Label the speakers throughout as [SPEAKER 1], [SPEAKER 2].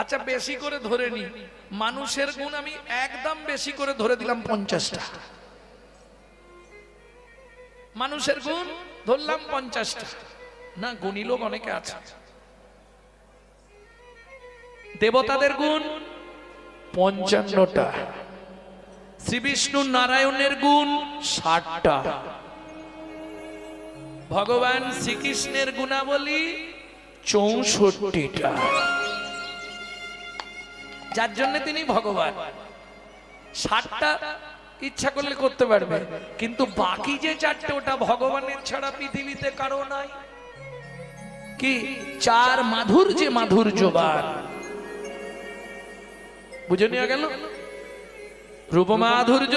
[SPEAKER 1] আচ্ছা বেশি করে ধরে নি, মানুষের গুণ আমি একদম বেশি করে ধরে দিলাম 50টা। মানুষের গুণ ধরলাম 50টা, না গুণী লোক অনেকে আছে। দেবতাদের গুণ 55টা, শ্রী বিষ্ণু নারায়ণের গুণ 60টা, ভগবান শ্রীকৃষ্ণের গুণাবলী 64টা, যার জন্য তিনি ভগবান। 60টা ইচ্ছা করলে করতে পারবে, কিন্তু বাকি যে 4টে ওটা ভগবানের ছাড়া পৃথিবীতে কারো নাই। কি? 4 মাধুর্যে মাধুর্যবান। বুঝে নিয়ে গেল? রূপ মাধুর্য,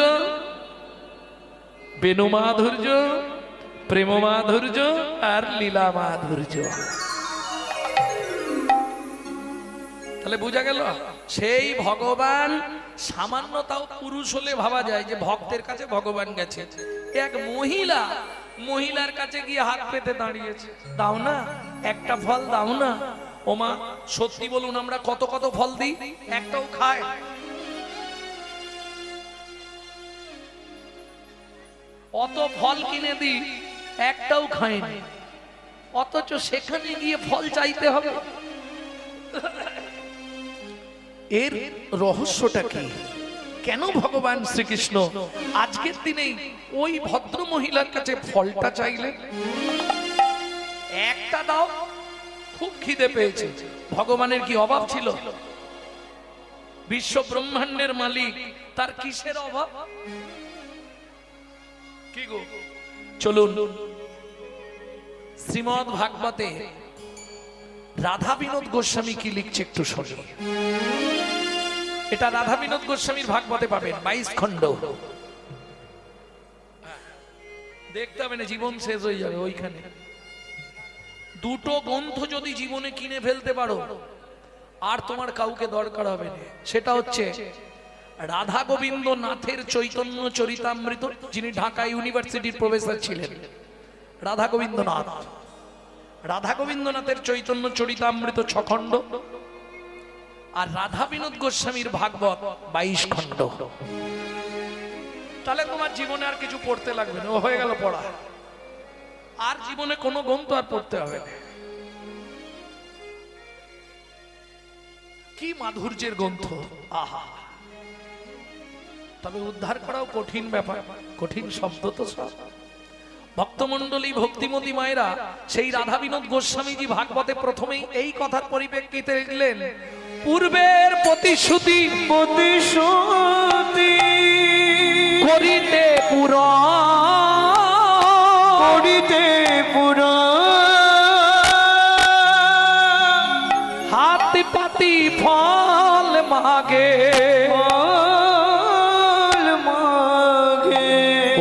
[SPEAKER 1] বেণু মাধুর্য, প্রেম মাধুর্য আর লীলা মাধুর্য। তাহলে বুঝা গেল সেই ভগবান সামান্যতাও পুরুষ হলে ভাবা যায় যে ভক্তের কাছে ভগবান গেছে। এক মহিলার কাছে গিয়ে হাত পেতে দাঁড়িয়েছে, দাও না একটা ফল, দাও না। ওমা সত্যি বলুন, আমরা কত কত ফল দিই, একটাও খায়? অত ফল কিনে দিই, একটাও খায়নি, অথচ সেখানে গিয়ে ফল চাইতে হবে। এর রহস্যটা কি? কেন ভগবান শ্রীকৃষ্ণ আজকের দিনেই ওই ভদ্র মহিলার কাছে ফলটা চাইলেন? একটা দাও, খুব খিদে পেয়েছে। ভগবানের কি অভাব ছিল? বিশ্ব ব্রহ্মাণ্ডের মালিক, তার কিসের অভাব? কি গো, চলুন শ্রীমদ্ ভাগবতে রাধা বিনোদ গোস্বামী কি লিখছে একটু শুনুন। এটা রাধা বিনোদ গোস্বামীর ভাগবতে পাবেন, 22 খণ্ড। দেখতে হবে না, জীবন শেষ হয়ে যাবে ওইখানে। দুটো গ্রন্থ যদি জীবনে কিনে ফেলতে পারো, আর তোমার কাউকে দরকার হবে না। সেটা হচ্ছে রাধা গোবিন্দ নাথের চৈতন্য চরিতামৃত, যিনি ঢাকা ইউনিভার্সিটির প্রফেসর ছিলেন, রাধা গোবিন্দ নাথ। রাধা গোবিন্দনাথের চৈতন্য চরিতামৃত 6 খণ্ড, আর রাধা বিনোদ গোস্বামীর ভাগবত 22 খণ্ড। তাহলে তোমার জীবনে আর কিছু পড়তে লাগবে না, ও হয়ে গেল পড়া। আর জীবনে কোনো গ্রন্থ আর পড়তে হবে না। কি মাধুর্যের গ্রন্থ! আহা! তবে উদ্ধার করাও কঠিন ব্যাপার, কঠিন শব্দ তো সব। ভক্তমণ্ডলী, ভক্তিমতী মায়েরা, সেই রাধা বিনোদ গোস্বামীজি ভাগবতে প্রথমেই এই কথার পরিপ্রেক্ষিতে লিখলেন, পূর্বের প্রতিশ্রুতি করিতে হাত পাতি ফল মাগে,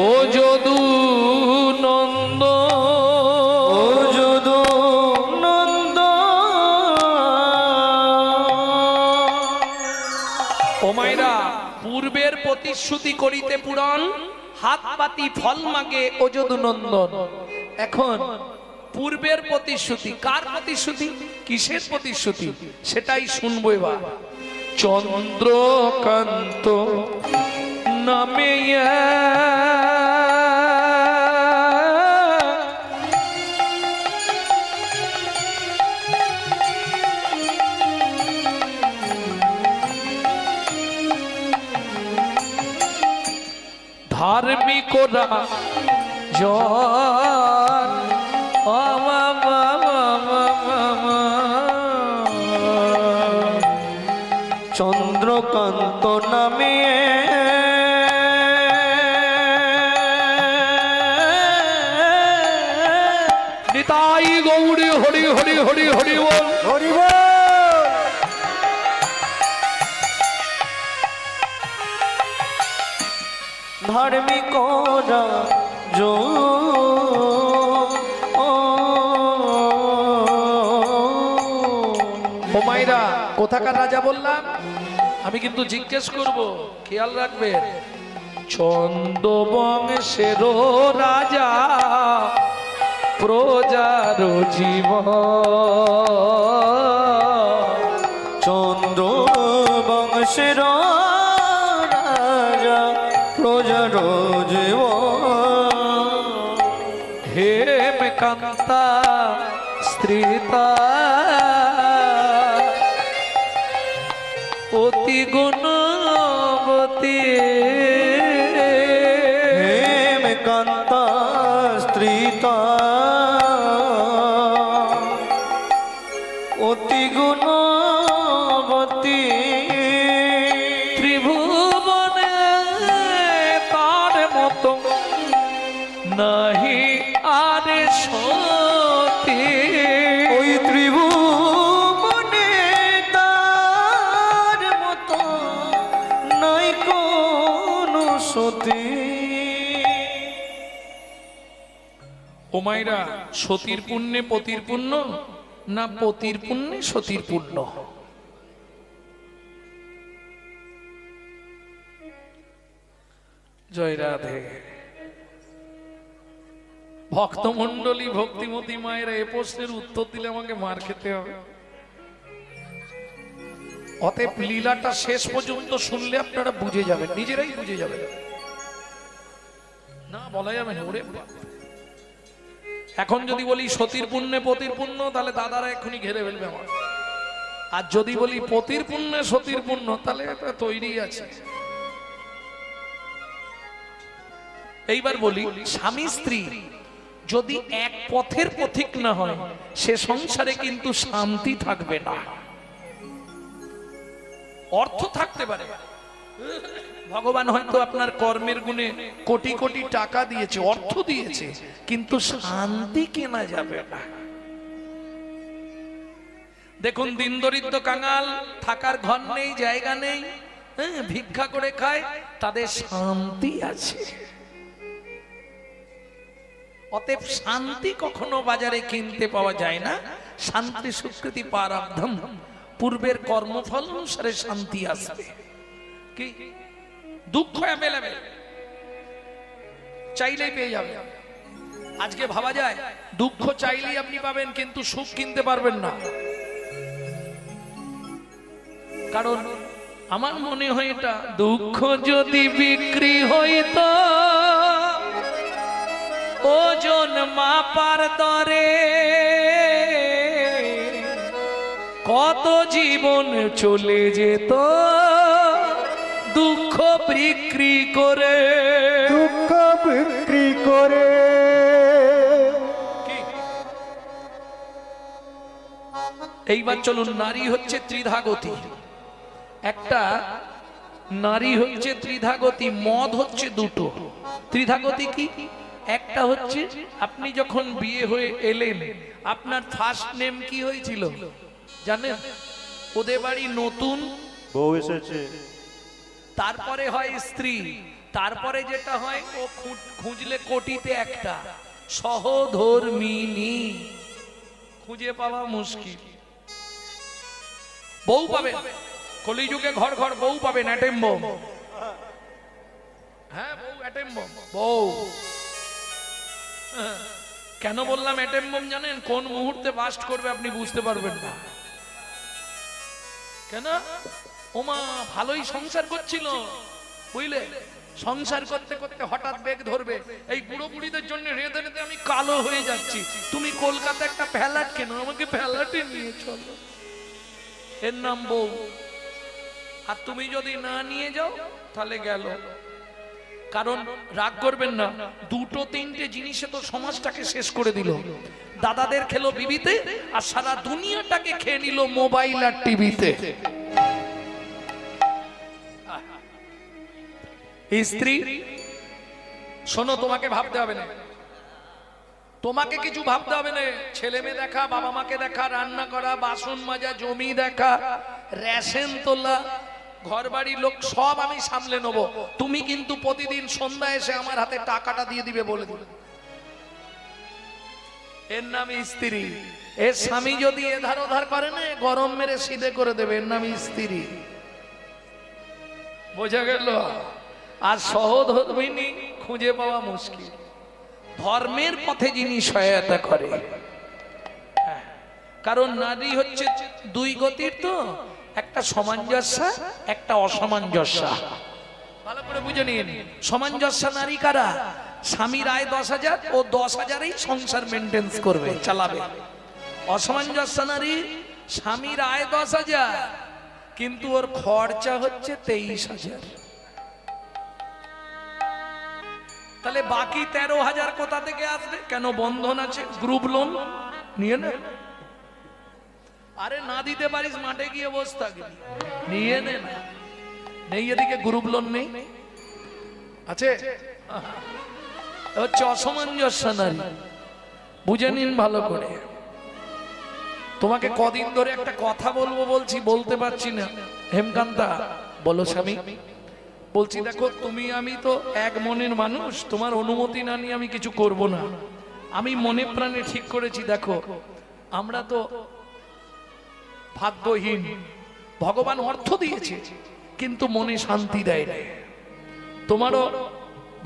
[SPEAKER 1] ও যদু নন্দ, ও মায়েরা, পূর্বের প্রতিশ্রুতি করিতে পুরাণ, হাত পাতি ফল মাগে ও যদু নন্দন। এখন পূর্বের প্রতিশ্রুতি, কার প্রতিশ্রুতি, কিসের প্রতিশ্রুতি, সেটাই শুনবো এবার। চন্দ্রকান্ত নামে ধার্মিকরা জন
[SPEAKER 2] চন্দ্রকান্ত নামে
[SPEAKER 1] নিতাই গৌরী হরি হরি হরি হরি বল,
[SPEAKER 2] হরি বল। ধার্মিকরা
[SPEAKER 1] মায়েরা, কোথাকার রাজা বললাম? আমি কিন্তু জিজ্ঞেস করব, খেয়াল রাখবেন। ছন্দবংশের রাজা, প্রজার জীবন,
[SPEAKER 2] চন্দ্র বংশের রাজা প্রজার জীব
[SPEAKER 1] হেমকান্তা স্ত্রীতা অতি গুণবতী
[SPEAKER 2] হেমকান্তা স্ত্রীতা অতি গুণবতী
[SPEAKER 1] ত্রিভুবনে তার মতো নাহি আরে সতী
[SPEAKER 2] ওই ত্রিভুবনে তার মতো নাই কোনো সতী।
[SPEAKER 1] ও মায়েরা, সতীর পুণ্যে পতির পুণ্য না পতির পুণ্যে সতীর পুণ্য? জয় রাধে। ভক্তমন্ডলী ভক্তিমতী মায়েরা এ প্রশ্নের উত্তর দিলে আমাকে মার খেতে হবে। অতএব লীলাটা শেষ পর্যন্ত শুনলে আপনারা বুঝে যাবেন, নিজেরাই বুঝে যাবেন। না বলা যাবে না। ওরে বাপ, এখন যদি বলি সতীর পুণ্যে পতির পুণ্য, তাহলে দাদারা এক্ষুনি ঘেরে ফেলবে আমার। আর যদি বলি পতির পুণ্যে সতীর পুণ্য, তাহলে এটা তৈরি আছে। এইবার বলি, স্বামী স্ত্রী যদি এক পথের পথিক না হয়, সে সংসারে কিন্তু শান্তি থাকবে না। অর্থ থাকতে পারে, ভগবান হয়তো আপনার কর্মের গুণে কোটি কোটি টাকা দিয়েছে, অর্থ দিয়েছে, কিন্তু শান্তি কেনা যাবে না। দেখুন, দিন দরিদ্র কাঙাল, থাকার ঘর নেই, জায়গা নেই, ভিক্ষা করে খায়, তাদের শান্তি আছে। অতএব শান্তি কখনো বাজারে কিনতে পাওয়া যায় না। শান্তি সুকৃতি প্রারব্ধম, পূর্বের কর্মফল অনুসারে শান্তি আসবে। কি দুঃখ অ্যাভেলেবেল, চাইলেই পেয়ে যাবে। আজকে ভাবা যায় দুঃখ চাইলেই আপনি পাবেন, কিন্তু সুখ কিনতে পারবেন না। কারণ আমার মনে হয় এটা, দুঃখ যদি বিক্রি হইতো ওজন মাপার দরে, কত জীবন চলে যেত দুঃখ বিক্রি করে।
[SPEAKER 2] দুঃখ বিক্রি করে।
[SPEAKER 1] এইবার চলুন, নারী হচ্ছে ত্রিধাগতী। একটা নারী হচ্ছে ত্রিধাগতী, মদ হচ্ছে দুটো। ত্রিধাগতী কি? একটা হচ্ছে আপনি যখন বিয়ে হয়ে এলেন, আপনার ফার্স্ট নেম কি হয়েছিল জানেন? ওদের বাড়ি নতুন
[SPEAKER 2] বউ এসেছে,
[SPEAKER 1] তারপরে হয় স্ত্রী, তারপরে যেটা হয় ও খুঁজলে কোটিতে একটা সহধর্মিনী, খুঁজে পাওয়া মুশকিল। বউ পাবে কলিযুগে, ঘর ঘর বউ পাবেন, অ্যাটেম বম। হ্যাঁ, বউ অ্যাটেম বম, বউ। কেন বললাম অ্যাটেম বম জানেন? কোন মুহূর্তে বাস্ট করবে আপনি বুঝতে পারবেন না। কেন? ওমা ভালোই সংসার করছিল, বুঝলে, সংসার করতে করতে হঠাৎ বেগ ধরবে। এই বুড়ো বুড়িদের জন্য রেঁধে রেঁধে আমি কালো হয়ে যাচ্ছি, তুমি কলকাতা একটা ফ্ল্যাট কেন, আমাকে ফ্ল্যাটে নিয়ে চলো। এর নাম বউ। আর তুমি যদি না নিয়ে যাও তাহলে গেল। কারণ রাগ করবেন না, দুটো তিনটে জিনিসে তো সমাজটাকে শেষ করে দিল। দাদাদের খেলো বিবিতে, আর সারা দুনিয়াটাকে খেয়ে নিল মোবাইল আর টিভিতে। স্ত্রী শোনো, তোমাকে ভাবতে হবে না, তোমাকে কিছু ভাবতে হবে না। ছেলে মেয়ে দেখা, বাবা মাকে দেখা, রান্না করা, বাসন মাজা, জমি দেখা, রেশন তোলা, ঘর বাড়ি লোক সব আমি সামলে নেবো। তুমি কিন্তু প্রতিদিন সন্ধ্যা এসে আমার হাতে টাকাটা দিয়ে দিবে, বলে দিবে। এর নাম স্ত্রী। এর স্বামী যদি এধার ওধার করে না, গরম মেরে সিধে করে দেবে। এর নাম স্ত্রী। বোঝা গেল? আর সহধর্মিনী খুঁজে পাওয়া মুশকিল। ধর্মের পথে যিনি সহায়তা করে, কারণ নারী হচ্ছে দুই গতির, তো একটা সামঞ্জস্য, একটা অসামঞ্জস্য। ভালো করে বুঝে নিন। সামঞ্জস্য নারী কারা? স্বামীর আয় 10,000, ও 10,000এই সংসার মেনটেন্স করবে, চালাবে। অসামঞ্জস্য নারী, স্বামীর আয় 10,000 কিন্তু ওর খরচা হচ্ছে 23,000। তাহলে বাকি 13,000 কোথা থেকে আসবে? কেন? বন্ধন আছে, গ্রুপ লোন নিয়ে নে। আরে না দিতে পারিস মাঠে গিয়ে বসে থাকবি, নিয়ে নে না। নেই এদিকে গ্রুপ লোন নেই, আছে হচ্ছে অসামঞ্জস্য নারী। বুঝে নিন ভালো করে। তোমাকে কদিন ধরে একটা কথা বলবো বলছি, বলতে পারছি না। হেমকান্তা বলো স্বামী। বলছি দেখো, তুমি আমি তো এক মনের মানুষ, তোমার অনুমতি না নিয়ে আমি কিছু করব না। আমি মনে প্রাণে ঠিক করেছি, দেখো আমরা তো ভাগ্যহীন, ভগবান অর্থ দিয়েছে কিন্তু মনে শান্তি দেয় না। তোমারও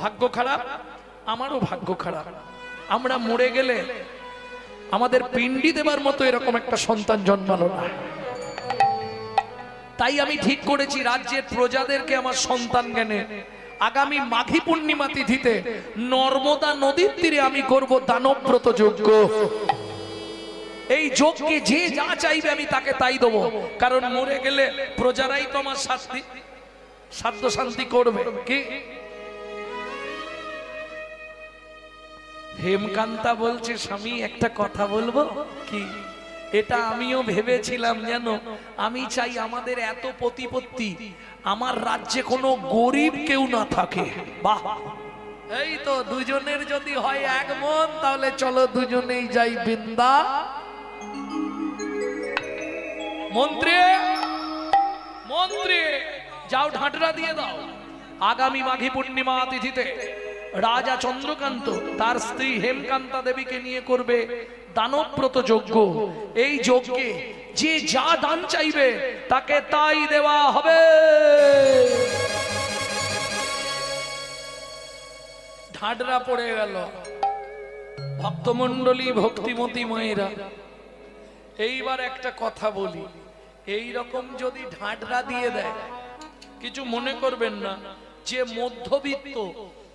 [SPEAKER 1] ভাগ্য খারাপ, আমারও ভাগ্য খারাপ। আমরা মরে গেলে আমাদের পিণ্ডি দেবার মতো এরকম একটা সন্তান জন্মালো না। তাই আমি ঠিক করেছি রাজ্যের প্রজাদেরকে আমার সন্তান জ্ঞানে আগামী মাঘী পূর্ণিমা তিথিতে নর্মদা নদীর তীরে আমি করব দানব্রত যজ্ঞ। এই যজ্ঞে যে যা চাইবে আমি তাকে তাই দেবো, কারণ মরে গেলে প্রজারাই তো আমার সাধ্য শান্তি করবে। কি হেমকান্তা বলছে, স্বামী একটা কথা বলবো কি? এটা আমিও ভেবেছিলাম, জানো আমি চাই আমাদের এত প্রতিপত্তি, আমার রাজ্যে কোনো গরিব কেউ না থাকে। বাহ, এই তো দুজনের যদি হয় এক মন, তাহলে চলো দুজনেই যাই বৃন্দা। মন্ত্রী মন্ত্রী যাও, ঢাঁটরা দিয়ে দাও। আগামী মাঘী পূর্ণিমা তিথিতে রাজা চন্দ্রকান্ত তার স্ত্রী হেমকান্তা দেবীকে নিয়ে করবে দানব্রত যজ্ঞ। এই যজ্ঞে যে যা দান চাইবে তাকে তাই দেওয়া হবে। ঢাঁটরা পড়ে গেল। ভক্তমণ্ডলী, ভক্তিমতী মায়েরা, এইবার একটা কথা বলি, এই রকম যদি ঢাঁটরা দিয়ে দেয়, কিছু মনে করবেন না, যে মধ্যবিত্ত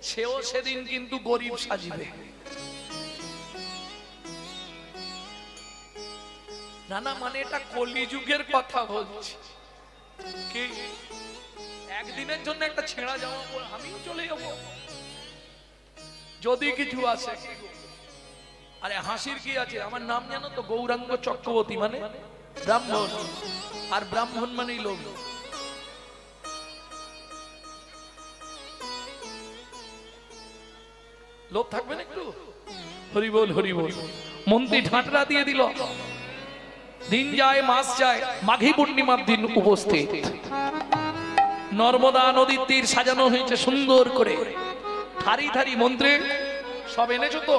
[SPEAKER 1] সেও সেদিন কিন্তু গরিব সাজিবে। না না, মানে এটা কলিযুগের কথা বলছি। কি একদিনের জন্য একটা ছেঁড়া জামা পরে আমিও চলে যাব যদি কিছু আসে? আরে হাসির কি আছে? আমার নাম জানো তো, গৌরাঙ্গ চক্রবর্তী, মানে ব্রাহ্মণ। আর ব্রাহ্মণ মানেই লোভ। লোভ থাকবে না একটু? হরি বল হরি বল। মন্ত্রী ঢাঁটরা দিয়ে দিল। দিন যায়, মাস যায়, মাঘী পূর্ণিমার দিন উপস্থিত। নর্মদা নদীর তীর সাজানো হয়েছে সুন্দর করে, থারি থারি। মন্ত্রী সব এনেছো তো?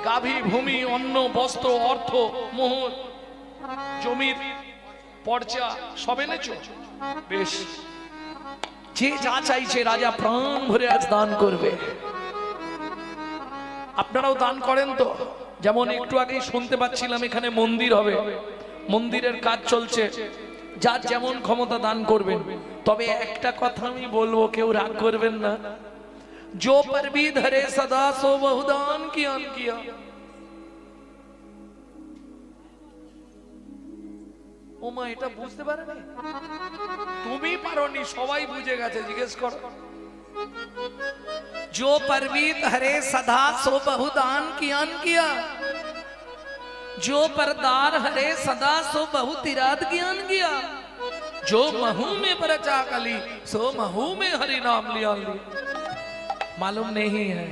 [SPEAKER 1] গাভী, ভূমি, অন্ন, বস্ত্র, অর্থ, মোহর, জমির পর্চা সব এনেছো? বেশ, যে যা চাইছে রাজা প্রাণ ভরে আজ দান করবে। আপনারাও দান করেন তো? যেমন একটু আগেই শুনতে পাচ্ছিলাম এখানে মন্দির হবে, মন্দিরের কাজ চলছে। যার যেমন ক্ষমতা দান করবেন। তবে একটা কথা আমি বলবো, কেউ রাগ করবেন না, जो पर भी धरे सदा सो बहुदान किया। ওমা, এটা বুঝতে পারেনি? তুমি পারোনি, সবাই বুঝে গেছে, জিজ্ঞেস করো। जो पर भी धरे सदा सो बहुदान किया, जो परदार हरे सदा सो बहु तिराद ज्ञान किया, जो महू में परचा कली सो महू में हरि नाम लिया। मालूम नहीं है?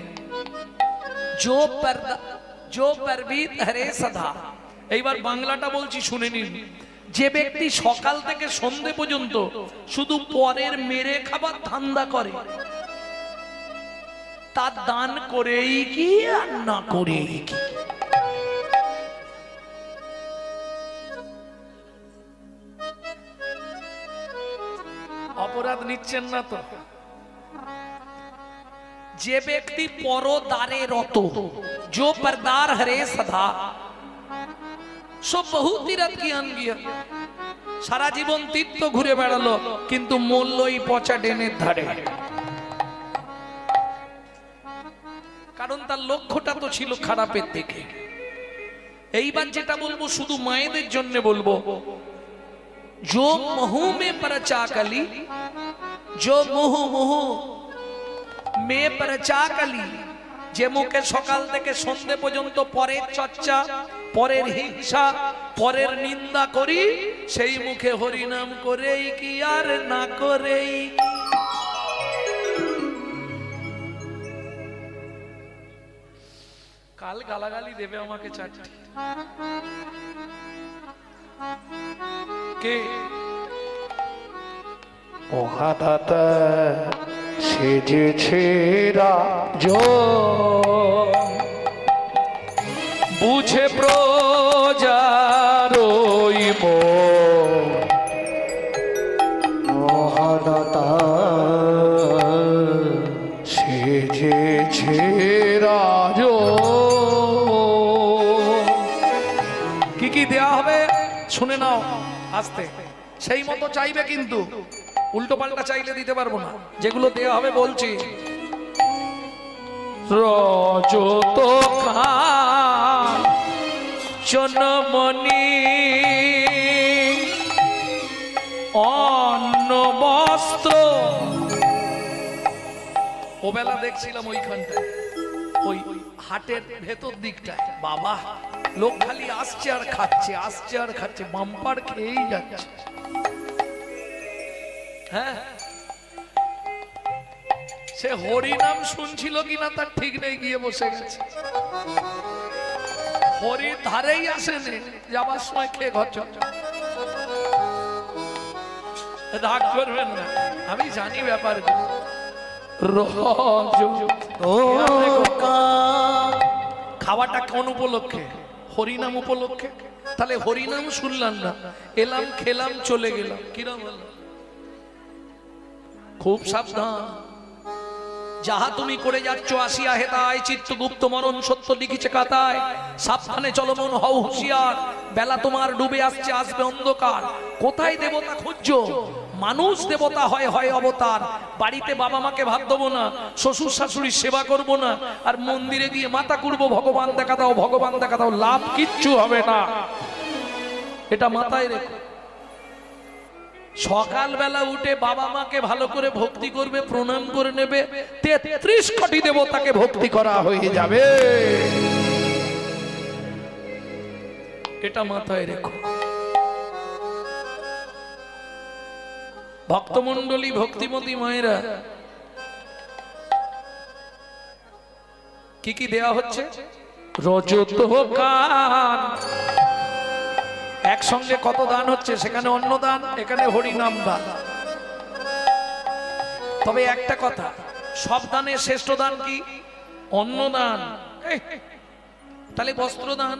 [SPEAKER 1] जो परबीत हरे सदा। এইবার বাংলাটা বলছি, শুনে নিন। যে ব্যক্তি সকাল থেকে সন্ধে পর্যন্ত শুধু পরের মেরে খাবার ধান্দা করে, তার দান করেই কি আর না করেই কি? অপরাধ নিচ্ছেন না তো? যে ব্যক্তি পরদারে রত, जो परदार हरे सदा सो बहु तीरथ ज्ञान किया, সারা জীবন তীর্থ ঘুরে বেড়ালো, কিন্তু মূল্যই পচা ডেনের ধারে। কারণ তার লক্ষ্যটা তো ছিল খারাপের দিকে। এইবার যেটা বলবো শুধু মায়েদের জন্য বলবো, जो मुहु में परचा कली, जो मुहु मुहु में परचा कली, যে মুখে সকাল থেকে সন্ধে পর্যন্ত পরের চর্চা, পরের হিংসা, পরের নিন্দা করি, সেই মুখে হরিনাম করেই কি আর না করেই। কাল গালাগালি দেবে আমাকে চারটি। কে?
[SPEAKER 2] মহাদাতা সেজেছে রাজ,
[SPEAKER 1] বুঝে প্রজার ওই মন।
[SPEAKER 2] মহাদাতা সেজেছে রাজ।
[SPEAKER 1] কি কি দেয়া হবে শুনে নাও আস্তে, সেই মতো চাইবে, কিন্তু উল্টো পাল্টা চাইলে দিতে পারবো না। যেগুলো দেয়া হবে বলছি, রজত কাঞ্চনমণি, অন্ন বস্ত্র। ও বেলা দেখছিলাম ওইখানটায়, ওই হাটের ভেতর দিকটায়, বাবা লোক খালি আসছে আর খাচ্ছে, আসছে আর খাচ্ছে, বাম্পার খেয়েই যাচ্ছে। হ্যাঁ, সে হরি নাম শুনছিল কিনা তার ঠিক নেই, গিয়ে বসে গেছে। হরির ধারেই আসেনি, যাবার সময় খেয়ে ঘর চল। রাগ করবেন না, আমি জানি ব্যাপার। খাওয়াটা কোন উপলক্ষে? হরিনাম উপলক্ষে। তাহলে হরিনাম শুনলাম না, এলাম খেলাম চলে গেলাম, কিরম হলো? খুব সাবধান। যাহা তুমি করে যাচ্ছ আসিয়া হেতায়, চিত্তগুপ্ত মরণ সত্য লিখিছে কাতায়। সাবধানে চলো মন, হও হুঁশিয়ার, বেলা তোমার ডুবে আসছে, আসবে অন্ধকার। কোথায় দেবতা খুঁজছো? মানুষ দেবতা হয়, হয় অবতার। বাড়িতে বাবা মাকে ভাত দেবো না, শ্বশুর শাশুড়ির সেবা করব না, আর মন্দিরে গিয়ে মাথা কুড়বো, ভগবান দেখা দাও, ভগবান দেখা দাও, লাভ কিচ্ছু হবে না। এটা মাথায় রেখো। সকালবেলা উঠে বাবা মাকে ভালো করে ভক্তি করবে, প্রণাম করে নেবে, 33 কোটি দেবতাকে ভক্তি করা হয়ে যাবে। এটা মাথায় রেখো। ভক্তমণ্ডলী, ভক্তিমতী মায়েরা, কি কি দেয়া হচ্ছে? রজত কান। একসঙ্গে কত দান হচ্ছে? সেখানে অন্নদান, এখানে হরিনাম দান। তবে একটা কথা, সব দানের শ্রেষ্ঠ দান কি? অন্নদান। তাহলে বস্ত্রদান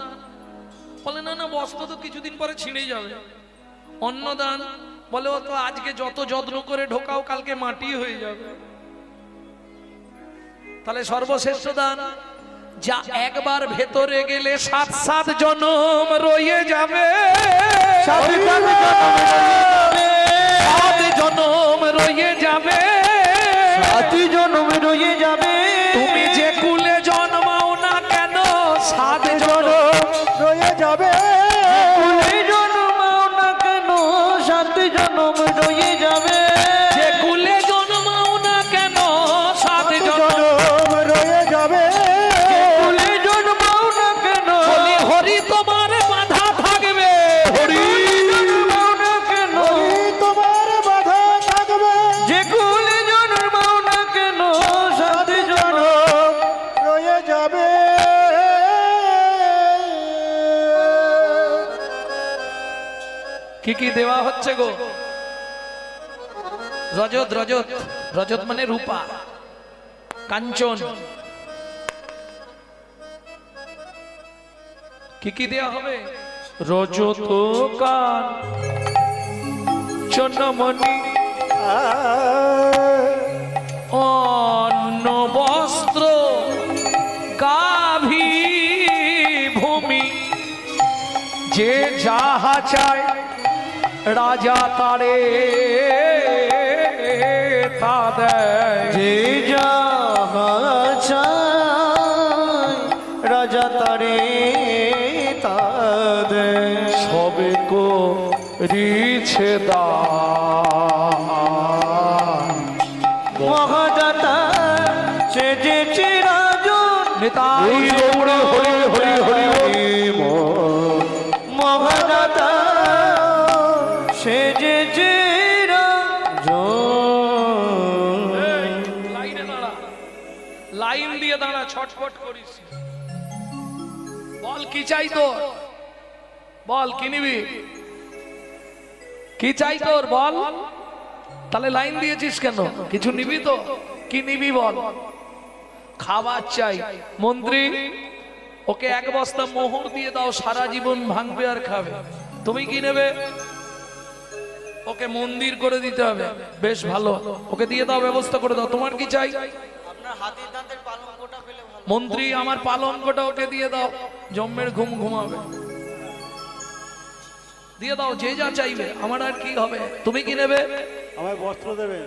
[SPEAKER 1] বলে না, না বস্ত্র তো কিছুদিন পরে ছিঁড়ে যাবে। অন্নদান বলে ও তো আজকে যত যত্ন করে ঢোকাও কালকে মাটি হয়ে যাবে। তাহলে সর্বশ্রেষ্ঠ দান, যা একবার ভেতরে গেলে 7 জনম রয়ে যাবে।
[SPEAKER 2] 7
[SPEAKER 1] জনম রয়ে যাবে,
[SPEAKER 2] 7 জনম রয়ে যাবে।
[SPEAKER 1] তুমি যে কুলে জন্মাও না কেন, 7 জনম
[SPEAKER 2] রয়ে যাবে। কুলে জন্মাও না কেন, 7 জনম রয়ে যাবে।
[SPEAKER 1] যে কুলে জন্মাও না কেন, 7 জনম
[SPEAKER 2] রয়ে যাবে। কুলে জন্মাও না কেন,
[SPEAKER 1] বলি হরি তোমার বাধা থাকবে। হরি
[SPEAKER 2] জন্মাও না কেন, তোমার বাধা থাকবে। যে কুলে জন্মাও না কেন, 7 জনম রয়ে যাবে।
[SPEAKER 1] কি কি দেওয়া হচ্ছে গো? রজত, রজত, রজত মানে রূপা, কাঞ্চন। কি কি দেওয়া হবে? রজত কাঞ্চনমণি, অন্ন বস্ত্র, গাভী ভূমি। যে যাহা চায় রাজা তারে তা দেয়।
[SPEAKER 2] যে যাহা চায় রাজা তারে তা দেয়।
[SPEAKER 1] সবে করিছে দান
[SPEAKER 2] মহাদাতা সেজেছে রাজন
[SPEAKER 1] নিতাই গৌর হরি হরি হরি
[SPEAKER 2] মহাদাতা সেজেছে রাজন।
[SPEAKER 1] লাইনে দাঁড়া, লাইন দিয়ে দাঁড়া, ছটফট করিস। বল কি চাই তোর, বল কি নিবি, কি চাই তোর বল। তাহলে লাইন দিয়েছিস কেন, কিছু নিবি তো, কি নিবি বল। খাবার চাই। মন্ত্রী ওকে এক বস্তা মোহর দিয়ে দাও, সারা জীবন ভাঙবে আর খাবে। তুমি কি নেবে? ওকে মন্দির করে দিতে হবে। বেশ ভালো, ওকে দিয়ে দাও, ব্যবস্থা করে দাও। তোমার কি চাই?
[SPEAKER 2] আপনার হাতির দাঁতের পালঙ্কটা পেলে ভালো।
[SPEAKER 1] মন্ত্রী আমার পালঙ্কটা ওকে দিয়ে দাও, জম্মের ঘুম ঘুমাবে। দিয়ে দাও, যে যা চাইবে, আমার আর কি হবে। তুমি কি নেবে?
[SPEAKER 3] আমায় বস্ত্র দেবে।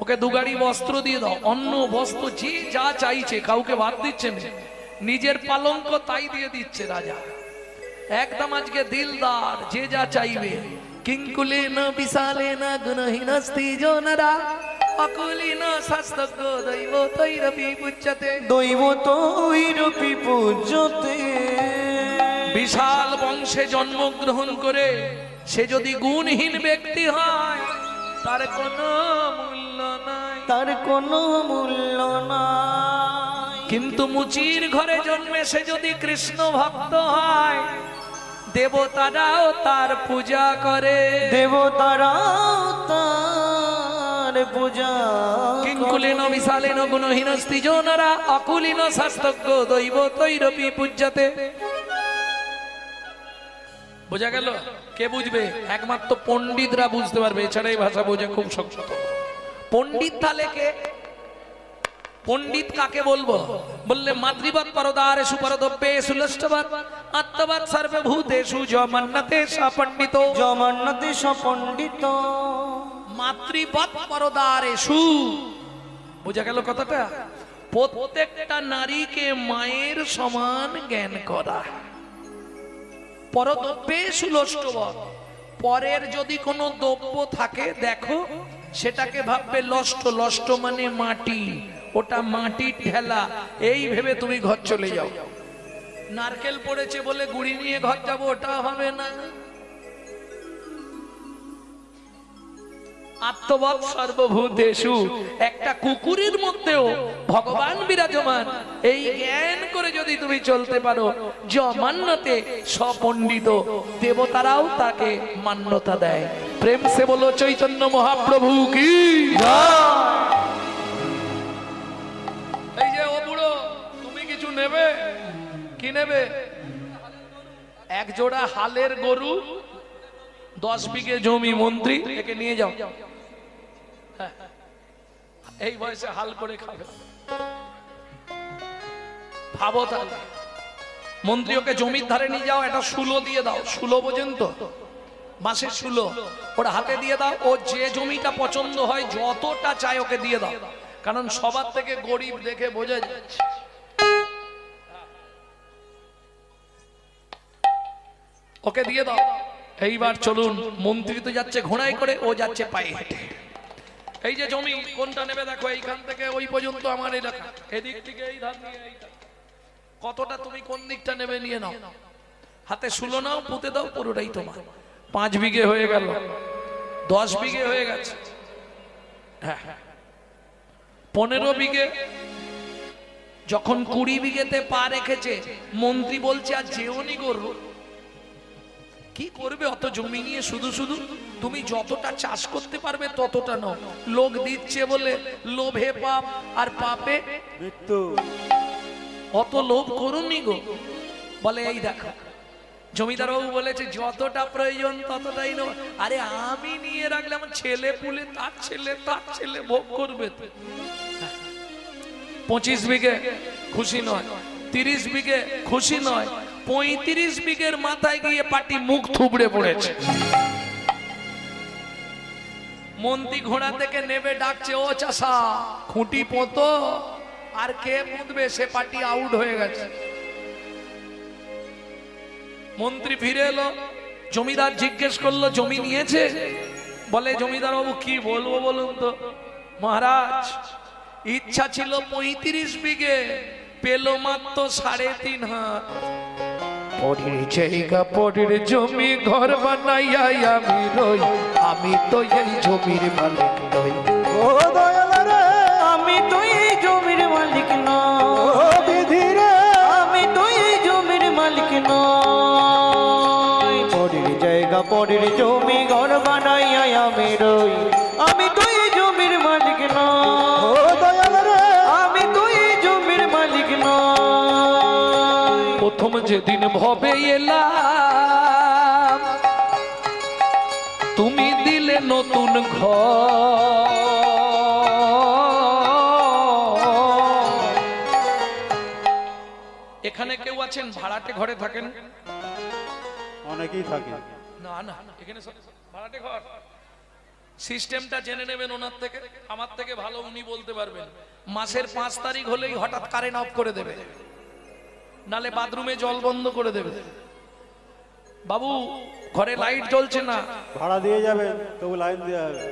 [SPEAKER 1] ওকে দুগাড়ি বস্ত্র দিয়ে দাও, অন্ন বস্ত্র যে যা চাইছে, কাউকে বাদ দিচ্ছে না। নিজের পালঙ্ক তাই দিয়ে দিচ্ছে রাজা। একদম আজকে দিলদার, যে যা চাইবে। কিঙ্কুলে না বিশালে না গুণহীনস্তি জোনরা অকুলি না শাস্ত্র দৈব তৈরপি পুচ্ছতে।
[SPEAKER 2] দৈব তৈরপি পূজ্যতে।
[SPEAKER 1] বিশাল বংশে জন্মগ্রহণ করে সে যদি গুণহীন ব্যক্তি হয়, তার কোনো মূল্য নাই,
[SPEAKER 2] তার কোনো মূল্য নাই।
[SPEAKER 1] কিন্তু মুচির ঘরে জন্মে সে যদি কৃষ্ণ ভক্ত হয়, দেবতারাও তার পূজা করে।
[SPEAKER 2] দেবতারাও তার পূজা।
[SPEAKER 1] কিঙ্কুলেন বিশালেন গুণহীনস্তি জোনরা অকুলিন শাস্ত্রজ্ঞ দৈব তৈরপি পূজ্যতে। বোঝা গেল? কে বুঝবে? একমাত্র পণ্ডিতরা বুঝতে পারবে, এছাড়া এই ভাষা বোঝা খুব শক্ত। পণ্ডিত তাহলে কে? পণ্ডিত কাকে বলবো? বললে মাতৃবৎ পরদারেষু পরদ্রব্যেষু লষ্টবৎ আত্মবৎ সর্বভূতেষু জমন্নতেষু পণ্ডিত।
[SPEAKER 2] জমন্নতেষু পণ্ডিত।
[SPEAKER 1] মাতৃবৎ পরদারেষু, বোঝা গেল কথাটা? প্রত্যেকটা নারীকে মায়ের সমান জ্ঞান করা। পরদ্রব্যেষু লষ্টবৎ, পরের যদি কোনো দ্রব্য থাকে দেখো, সেটাকে ভাববে লষ্ট। লষ্ট মানে মাটি, ওটা মাটির ঢেলা, এই ভেবে তুমি ঘর চলে যাও। নারকেল পড়েছে বলে গুড়ি নিয়ে ঘর যাবো, ওটা হবে না। আত্মবৎ সর্বভূতেষু, একটা কুকুরের মধ্যেও ভগবান বিরাজমান, এই জ্ঞান করে যদি তুমি চলতে পারো, জমান্নতে সপণ্ডিত, দেবতারাও তাকে মান্যতা দেয়। প্রেম সে বলো চৈতন্য মহাপ্রভু কি। এই যে ও বুড়ো, তুমি কিছু নেবে? কি নেবে? এক জোড়া হালের গরু, 10 বিঘে জমি। মন্ত্রী একে নিয়ে যাও, এই বয়সে হাল করে খাবে। ভাবো তাহলে। মন্ত্রী ওকে জমির ধারে নিয়ে যাও, একটা শুলো দিয়ে দাও। শুলো বোঝেন তো, বাঁশের শুলো, ওটা হাতে দিয়ে দাও। ও যে জমিটা পছন্দ হয়, যতটা চায় ওকে দিয়ে দাও, কারণ সবার থেকে গরিব দেখে বোঝা যাচ্ছে। ওকে দিয়ে দাও। এইবার চলুন, মন্ত্রী তো যাচ্ছে ঘোড়ায় করে, ও যাচ্ছে পায়ে হেঁটে। এই যে জমি, কোনটা নেবে দেখো, এইখান থেকে ওই পর্যন্ত আমার এলাকা, এদিক থেকে এই ধার নিয়ে এই ধার। কতটা তুমি কোন দিকটা নেবে নিয়ে নাও, হাতে শুলো নাও, পুঁতে দাও, পুরোটাই তোমার। 5 বিঘে হয়ে গেল, 10 বিঘে হয়ে গেছে, হ্যাঁ 15 বিঘে। যখন 20 বিঘেতে পা রেখেছে, মন্ত্রী বলছে আর যেওনি করবো। কি করবে অত জমি নিয়ে শুধু শুধু? তুমি যতটা চাষ করতে পারবে ততটা নাও। লোক দিচ্ছে বলে লোভে পাপ, আর পাপে
[SPEAKER 3] মৃত্যু।
[SPEAKER 1] অত লোভ করুননি গো। বলে এই দেখো, জমিদার বাবু বলেছে যতটা প্রয়োজন ততটাই নাও। আরে আমি নিয়ে রাখলে আমার ছেলে পুলে, তার ছেলে ভোগ করবে। 25 বিঘে খুশি নয়, 30 বিঘে খুশি নয়, 35 বিঘের মাথায় গিয়ে পাটি মুখ থুবড়ে পড়েছে। মন্ত্রী ঘোড়া থেকে নেবে ডাকছে, ও চাষা খুঁটি পোতো। আর কে পুঁতবে, সে পার্টি আউট হয়ে গেছে। মন্ত্রী ফিরে এলো, জমিদার জিজ্ঞেস করলো জমি নিয়েছে? বলে জমিদার বাবু কি বলবো বলুন তো মহারাজ, ইচ্ছা ছিল 35 বিঘে, পেল মাত্র 3.5 হাত। পরের জায়গা পরের জমি ঘর বানাইয়া আমি রই, আমি তো এই জমির মালিক নই।
[SPEAKER 3] ও দয়াল রে,
[SPEAKER 2] আমি তো এই জমির মালিক নই।
[SPEAKER 3] ও বিধি রে,
[SPEAKER 2] আমি তো এই জমির মালিক নই। পরের জায়গা পরের জমি ঘর বানাইয়া আমি রই, আমি তো এই জমির মালিক
[SPEAKER 3] ও
[SPEAKER 2] নই।
[SPEAKER 3] দয়াল রে,
[SPEAKER 2] আমি তো এই জমির মালিক নই।
[SPEAKER 1] প্রথম যেদিন ভবে এলাম, তুমি দিলে নতুন ঘর। এখানে কেউ আছেন ভাড়াটে ঘরে থাকেন?
[SPEAKER 3] অনেকেই থাকে।
[SPEAKER 1] না না, এখানে সব ভাড়াটে ঘর। সিস্টেমটা জেনে নেবেন ওনার থেকে, আমার থেকে ভালো উনি বলতে পারবেন। মাসের 5 তারিখ হলেই হঠাৎ কারেন্ট অফ করে দেবে, নালে বাথরুমে জল বন্ধ করে দেবে। বাবু ঘরে লাইট জ্বলছে না,
[SPEAKER 3] ভাড়া দিয়ে যাবেন, তবু লাইন দেওয়া হবে।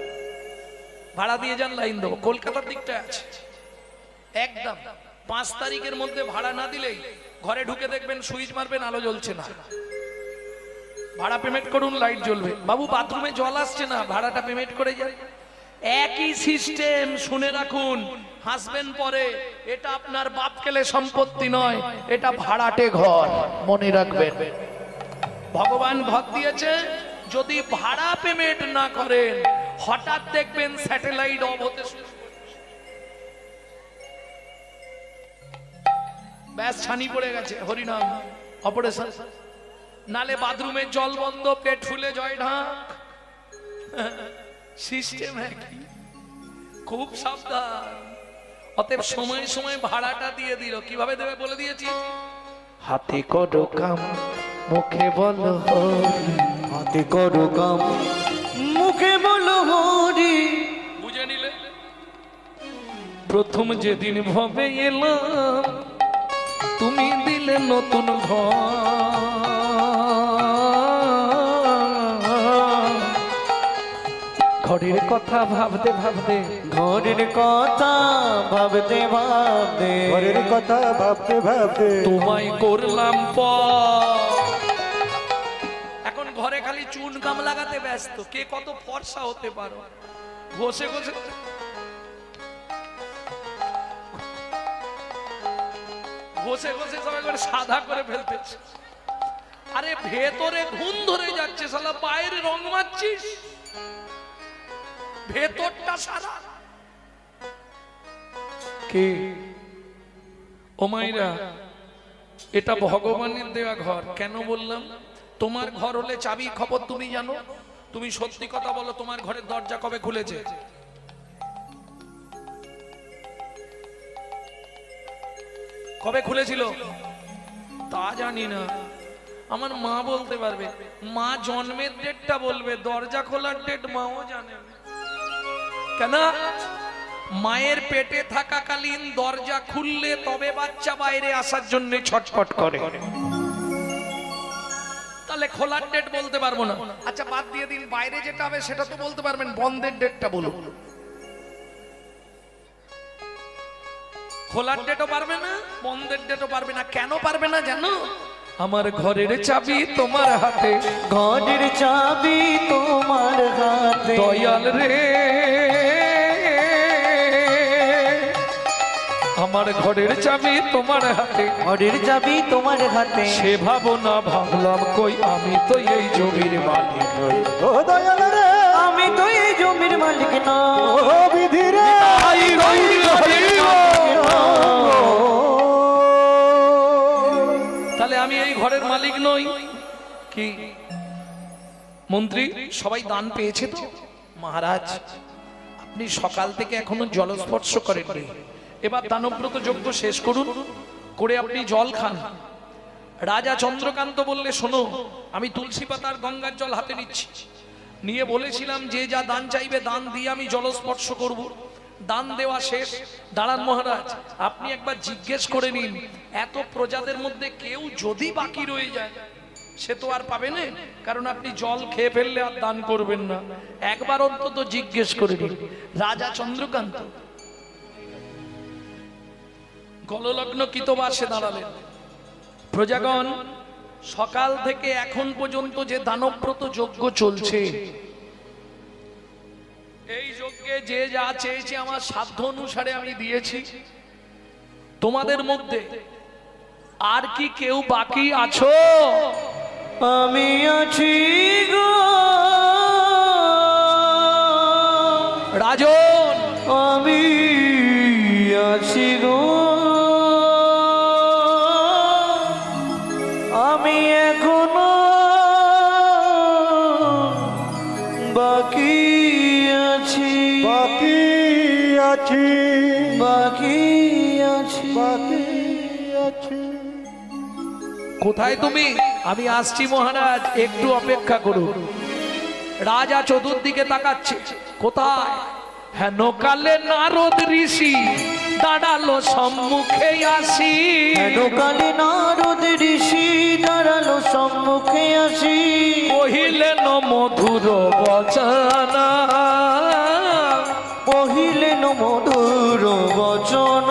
[SPEAKER 1] ভাড়া দিয়ে যান, লাইন দেবো। কলকাতার দিকটা আছে একদম 5 তারিখের মধ্যে ভাড়া না দিলেই ঘরে ঢুকে দেখবেন সুইচ মারবেন আলো জ্বলছে না। ভাড়া পেমেন্ট করুন, লাইট জ্বলবে। বাবু বাথরুমে জল আসছে না, ভাড়াটা পেমেন্ট করে যান। একই সিস্টেম, শুনে রাখুন, হাসবেন পরে। এটা আপনার বাপ কেলে সম্পত্তি নয়, এটা ভাড়াটে ঘর, মনে রাখবেন। ভগবান ঘর দিয়েছে, যদি ভাড়া পেমেন্ট না করেন হঠাৎ দেখবেন স্যাটেলাইট অফ হতে শুরু করে। ব্যাস ছানি পড়ে গেছে, হরিনাম অপারেশন। নালে বাথরুমে জল বন্ধ, পেট ফুলে জয় ঢাক। সিস্টেম একই, খুব সাবধান। অতএব সময় সময় ভাড়াটা দিয়ে দিল। কিভাবে দেবে বলে দিয়েছি, হাতে করো কাম মুখে বলো হরি।
[SPEAKER 2] হাতে করো কাম মুখে বলো হরি।
[SPEAKER 1] বুঝে নিলে? প্রথম যেদিন ভবে এলাম, তুমি দিলে নতুন ঘর। ঘরের কথা ভাবতে ভাবতে,
[SPEAKER 2] ঘরের কথা ভাবতে ভাবতে,
[SPEAKER 3] ঘরের কথা ভাবতে ভাবতে
[SPEAKER 1] তোমায় করলাম পর। এখন ঘরে খালি চুন কাম লাগাতে ব্যস্ত, কে কত ফর্সা হতে পারো। ঘষে ঘষে ঘষে ঘষে সবাই করে সাদা করে ফেলতেছে। আরে ভেতরে ঘুম ধরে যাচ্ছে, শালা বাইরে রং মারছিস, ভেতরটা সাদা। কে ও মাইরা, এটা ভগবানের দেওয়া ঘর। কেন বললাম? তোমার ঘর হলে চাবি খবর তুমি জানো। তুমি সত্যি কথা বলো, তোমার ঘরের দরজা কবে খুলেছে? কবে খুলেছিল তা জানি না, আমার মা বলতে পারবে। মা জন্মের ডেটটা বলবে, দরজা খোলার ডেট মাও জানে না। কেন? মায়ের পেটে থাকাকালীন দরজা খুললে তবে বাচ্চা বাইরে আসার জন্য ছটফট করে। তাহলে খোলার ডেট বলতে পারবো না। আচ্ছা বাদ দিয়ে দিন, বাইরে যেটা হবে সেটা তো বলতে পারবেন, বন্ধের ডেটটা বলুন। খোলার ডেটও পারবে না, বন্ধের ডেটও পারবে না। কেন পারবে না জানো? আমার ঘরের চাবি তোমার হাতে,
[SPEAKER 2] ঘরের চাবি তোমার হাতে।
[SPEAKER 1] দয়াল রে, আমার ঘরের চাবি তোমার হাতে।
[SPEAKER 2] ঘরের চাবি তোমার হাতে।
[SPEAKER 1] সে ভাবনা ভাবলাম কই, আমি তো এই জমির মালিক নই।
[SPEAKER 3] ও দয়াল রে,
[SPEAKER 2] আমি তো এই জমির মালিক নই।
[SPEAKER 3] ও বিধি রে,
[SPEAKER 1] তাহলে আমি এই ঘরের মালিক নই। কি মন্ত্রী সবাই দান পেয়েছে তো? মহারাজ আপনি সকাল থেকে এখনো জলস্পর্শ করেননি, এবার দানব্রত যজ্ঞ শেষ করুন, করে আপনি জল খান। রাজা চন্দ্রকান্ত বললে, শোনো, আমি তুলসী পাতার গঙ্গার জল হাতে নিচ্ছি, নিয়ে বলেছিলাম যে যা দান চাইবে দান দিয়ে আমি জলস্পর্শ করব। দান দেওয়া শেষ। দাঁড়ান মহারাজ, আপনি একবার জিজ্ঞেস করে নিন, এত প্রজাদের মধ্যে কেউ যদি বাকি রয়ে যায় সে তো আর পাবে না, কারণ আপনি জল খেয়ে ফেললে আর দান করবেন না। একবার অন্তত জিজ্ঞেস করে নিন। রাজা চন্দ্রকান্ত গললগ্ন কৃতবাসে দাঁড়ালেন। প্রজাগণ, সকাল থেকে এখন পর্যন্ত যে দানব্রত যজ্ঞ চলছে, এই যজ্ঞে যে যা চেয়েছে আমার সাধ্য অনুসারে আমি দিয়েছি। তোমাদের মধ্যে আর কি কেউ বাকি আছো?
[SPEAKER 2] আমি আছি গো
[SPEAKER 1] রাজন,
[SPEAKER 2] আমি আছি গো, আমি এখনো বাকি আছি,
[SPEAKER 3] বাকি আছি,
[SPEAKER 2] বাকি আছি,
[SPEAKER 3] বাকি আছি।
[SPEAKER 1] কোথায় তুমি? আমি আসছি মহারাজ, একটু অপেক্ষা করুন। রাজা চতুর্দিকে তাকাচ্ছে, কোথায়? হেন কালে নারদ ঋষি দাঁড়ালো সম্মুখে আসি।
[SPEAKER 2] হেন কালে নারদ ঋষি দাঁড়ালো সম্মুখে আসি,
[SPEAKER 1] কহিলেন মধুর বচন,
[SPEAKER 2] কহিলেন মধুর বচন।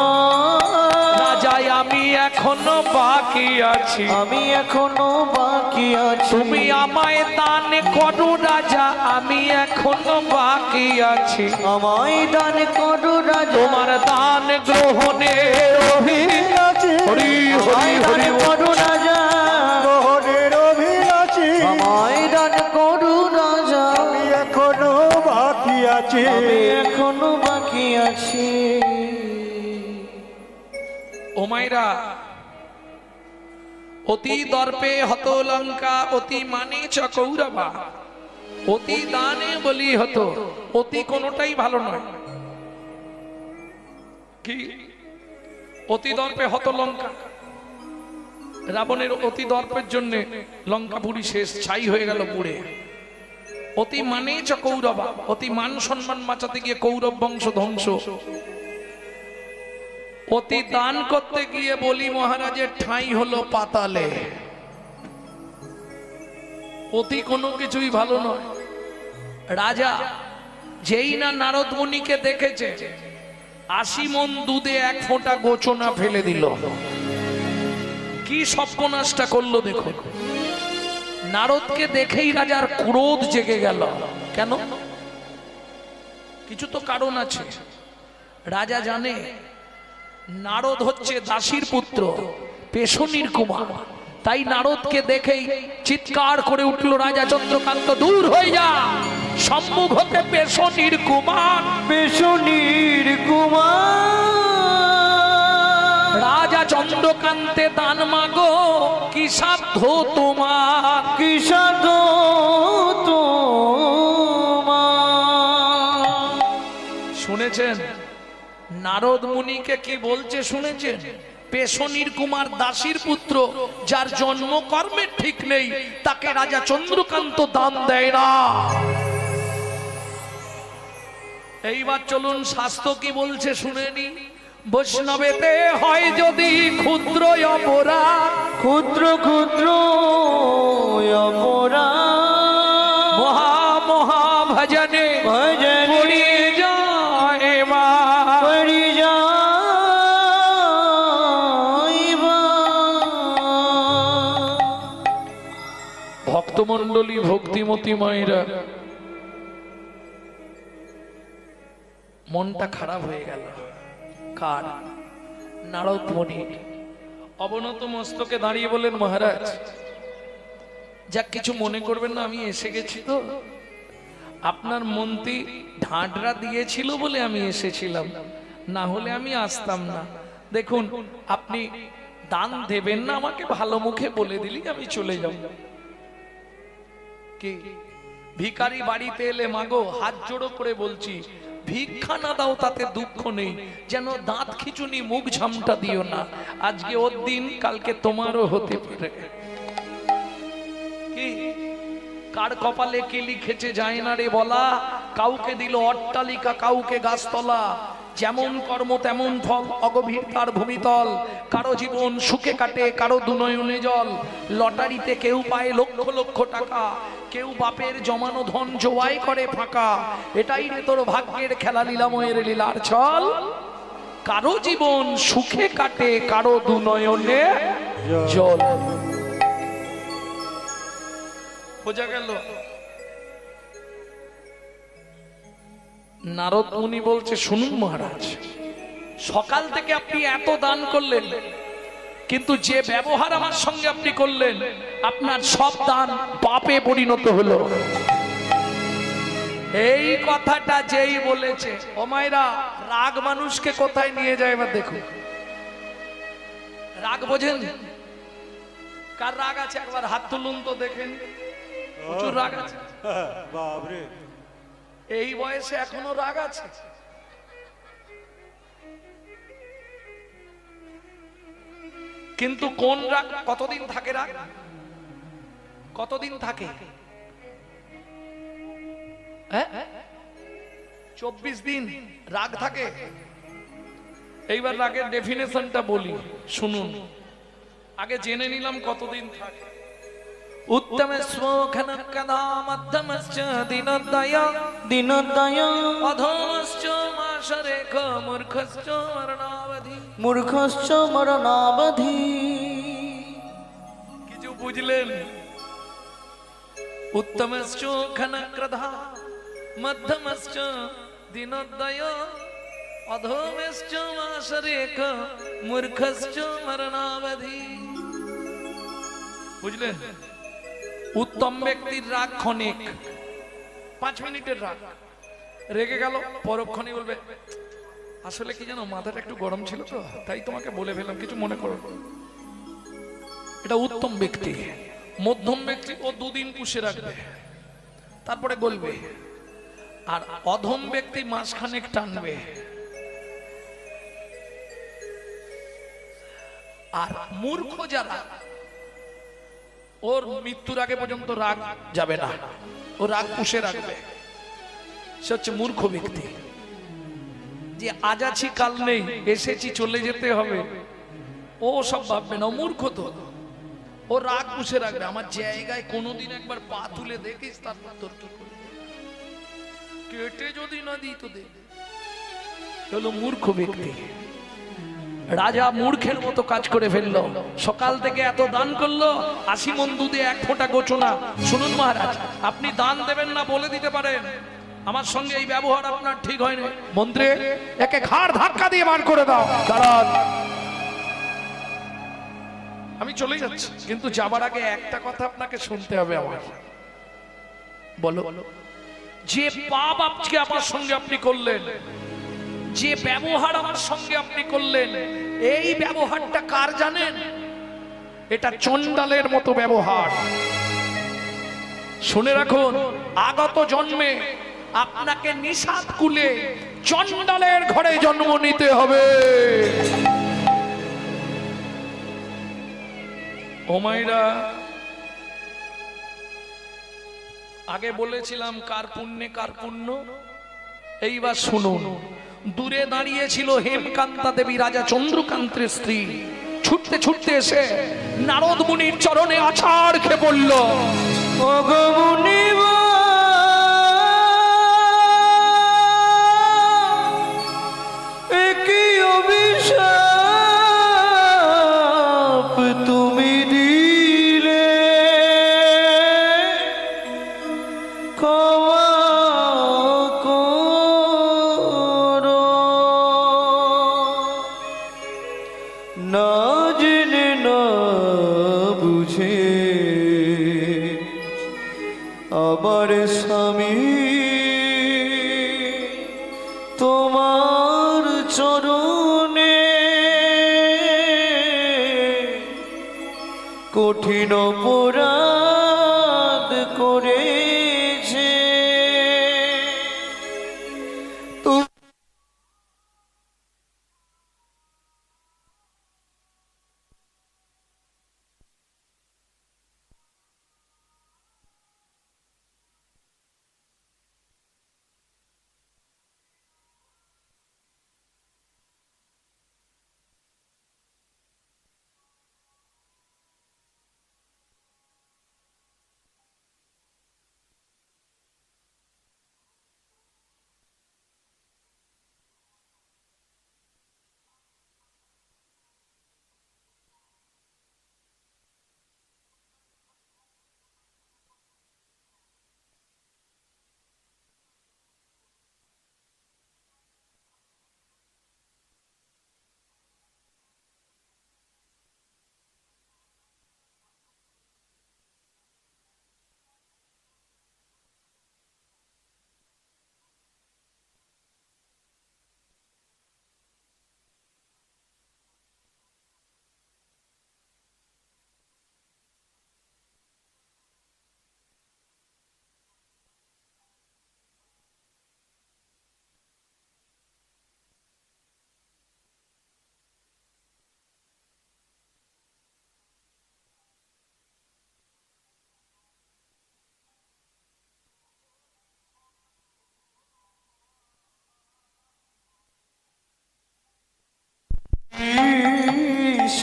[SPEAKER 1] রাজায় আমি এখনো বাকি আছি,
[SPEAKER 2] আমি এখনো বাকি আছি,
[SPEAKER 1] তুমি আমায় দান করো রাজা, আমি এখনো বাকি আছি।
[SPEAKER 2] আমায় দান করো রাজা,
[SPEAKER 1] তোমার দান গ্রহণের
[SPEAKER 3] অভিলাষী,
[SPEAKER 1] হরি হরি
[SPEAKER 2] আমায় দান
[SPEAKER 1] হরি
[SPEAKER 2] করো রাজা,
[SPEAKER 3] মোহনের অভিলাষী,
[SPEAKER 2] আমায় দান করো রাজা,
[SPEAKER 3] আমি এখনো বাকি আছি,
[SPEAKER 2] আমি এখনো বাকি আছি।
[SPEAKER 1] ও মাইরা, অতি দর্পে হত লঙ্কা, অতি মানে চ কৌরবা। অতি দানে বলি হতো, অতি কোনোটাই ভালো নয়। কি? অতি দর্পে হত লঙ্কা। রাবণের অতি দর্পের জন্য লঙ্কাপুরী শেষ, ছাই হয়ে গেল পুড়ে। অতি মানে চ কৌরবা, অতি মান সম্মান বাঁচাতে গিয়ে কৌরব বংশ ধ্বংস। অতি দান করতে গিয়ে বলি মহারাজের ঠাঁই হলো পাতালে। অতি কোনো কিছুই ভালো নয়। রাজা যেই না নারদ মুনিকে দেখেছে, 80 মণ দুধে 1 ফোঁটা গোচনা ফেলে দিল। কি সর্বনাশটা করলো দেখো। নারদকে দেখেই রাজার ক্রোধ জেগে গেল। কেন? কিছু তো কারণ আছে। রাজা জানে নারদ হচ্ছে দাসীর পুত্র, পেশনির কুমার। তাই নারদকে দেখেই চিৎকার করে উঠল রাজা চন্দ্রকান্ত, দূর হয়ে যা, সম্মুখ হতে পেশনির কুমার।
[SPEAKER 2] পেশনির কুমার,
[SPEAKER 1] রাজা চন্দ্রকান্তে দান মাগো, কি সাধ্য তোমার,
[SPEAKER 2] কি সাধ্য তোমার।
[SPEAKER 1] শুনেছেন নারদ মুনিকে কি বলছে? শুনেছেন? পেশনির কুমার দাসীর পুত্র, যার জন্ম কর্মের ঠিক নেই, তাকে রাজা চন্দ্রকান্ত দান দেয় না। এইবার চলুন শাস্ত্র কি বলছে শুনে নি। বৈষ্ণবেতে হয় যদি ক্ষুদ্র অপরাধ,
[SPEAKER 2] ক্ষুদ্র ক্ষুদ্র অপরাধ,
[SPEAKER 1] মহা মহা ভজনে
[SPEAKER 2] ভজনে
[SPEAKER 1] পড়িয়ে যায় মা।
[SPEAKER 2] পড়ি যাইবা।
[SPEAKER 1] ভক্তমণ্ডলী, ভক্তিমতী মায়েরা, মনটা খারাপ হয়ে গেল। কার? নারদ মুনির। অবনত মস্তকে দাঁড়িয়ে বলেন, মহারাজ যাক কিছু মনে করবেন না, আমি এসে গেছি তো। আপনার মন্ত্রী ঢাঁটরা দিয়েছিল বলে আমি এসেছিলাম, না হলে আমি আসতাম না। দেখুন আপনি দান দেবেন না, আমাকে ভালো মুখে বলে দিলি আমি চলে যাব। কি ভিখারি বাড়িতে এলে মাগো হাত জোড়ো করে বলছি, ভিক্ষা না দাও তাতে দুঃখ নেই, যেন দাঁত খিচুনি মুখ ঝামটা দিও না। আজকে ওর দিন, কালকে তোমারও হতে পারে। কি কার কপালে কি লিখেছে যায় না রে বলা, কাউকে দিল অট্টালিকা কাউকে গাছতলা, যেমন কর্ম তেমন ফল, অগভীর তার ভূমিতল, কারো জীবন সুখে কাটে কারো দুনয়নে জল, লটারিতে কেউ পায় লক্ষ লক্ষ টাকা, কেউ বাপের জমানো ধন জোয়াই করে ফাঁকা, এটাই রে তোর ভাগ্যের খেলা লীলাময়ের লীলার ছল, কারো জীবন সুখে কাটে কারো দুনয়নে জল। বোঝা গেল? নারদ মুনি বলছে শুনুন মহারাজ, সকাল থেকে আপনি এত দান করলেন, কিন্তু যে ব্যবহার আমার সঙ্গে আপনি করলেন, আপনার সব দান পাপে পরিণত হলো। এই কথাটা যেই বলেছে, ও মায়েরা, রাগ মানুষকে কোথায় নিয়ে যায় এবার দেখুন। রাগ বোঝেন? কার রাগ আছে একবার হাত তুলুন তো দেখেন। প্রচুর রাগ আছে।
[SPEAKER 3] বাবরে,
[SPEAKER 1] এই বয়সে এখনো রাগ আছে? কিন্তু কোন রাগ কতদিন থাকে? রাগ কতদিন থাকে? 24 দিন রাগ থাকে। এইবার রাগের ডেফিনেশনটা বলি, শুনুন। আগে জেনে নিলাম কতদিন থাকে। উত্তমস্মোখনকদা মধ্যমশ্চ দীনদয়া
[SPEAKER 2] দীনদয়া
[SPEAKER 1] অধমশ্চ মাশরেখ মূর্খশ্চ মরণাবধি।
[SPEAKER 2] মূর্খশ্চ মরণাবধি।
[SPEAKER 1] কিছু বুঝলেন? উত্তমশ্চ খনকদা মধ্যমশ্চ দীনদয়া অধমশ্চ মাশরেখ মূর্খশ্চ মরণাবধি। বুঝলেন? উত্তম ব্যক্তির রাগ ক্ষণিক, 5 মিনিটের রাগ, রেগে গেল, পরক্ষণে বলবে আসলে কি জানো, মাথাটা একটু গরম ছিল তো তাই তোমাকে বলে ফেললাম, কিছু মনে করো। এটা উত্তম ব্যক্তি। মধ্যম ব্যক্তি ও 2 দিন পুষে রাখবে, তারপরে বলবে। আর অধম ব্যক্তি মাসখানেক টানবে। আর মূর্খ যারা, ওর মৃত্যুর আগে পর্যন্ত রাগ যাবে না, ও রাগ পুষে রাখবে। সে হচ্ছে মূর্খ ব্যক্তি। যে আজ আছি কাল নেই, এসেছি চলে যেতে হবে, ও সব ভাববে না, ও মূর্খ। তো ও রাগ পুষে রাখবে। আমার জায়গায় কোনোদিন একবার পা তুলে দেখিস, তারপর তোর কি করবে, কেটে যদি না দিই তো দেখ। হলো মূর্খ ব্যক্তি। রাজা মূর্খের মতো কাজ করে ফেললো। সকাল থেকে এত দান করলো, 80 মণ দুধে 1 ফোঁটা গোচনা। শুনুন মহারাজ, আপনি দান দেবেন না বলে দিতে পারেন আমার সঙ্গে এই ব্যবহার আপনার ঠিক হয়নি, মন্ত্রী একে ঘাড় ধাক্কা দিয়ে বার করে দাও। দাঁড়ান, আমি চলে যাচ্ছি, কিন্তু যাবার আগে একটা কথা আপনাকে শুনতে হবে আমার। বলো, যে পাপ আজকে আমার সঙ্গে আপনি করলেন, যে ব্যবহার আমার সঙ্গে আপনি করলেন, এই ব্যবহারটা কার জানেন? এটা চণ্ডালের মতো ব্যবহার। শুনে রাখুন, আগত জন্মে আপনাকে নিষাদ কুলে চণ্ডালের ঘরে জন্ম নিতে হবে। ও মায়েরা, আগে বলেছিলাম কার পুণ্যে কার পুণ্য। এইবার শুনুন, দূরে দাঁড়িয়েছিল হেমকান্তা দেবী, রাজা চন্দ্রকান্তের স্ত্রী। ছুটতে ছুটতে এসে নারদ মুনির চরণে আছাড় খেয়ে পড়ল।
[SPEAKER 2] ওগো মুনিবা, এ কি অভিশাপ তুমি দিলে, ক্ষমা করো। না জেনে না বুঝে আবার স্বামী তোমার চরণে কঠিন অপরাধ করেছে।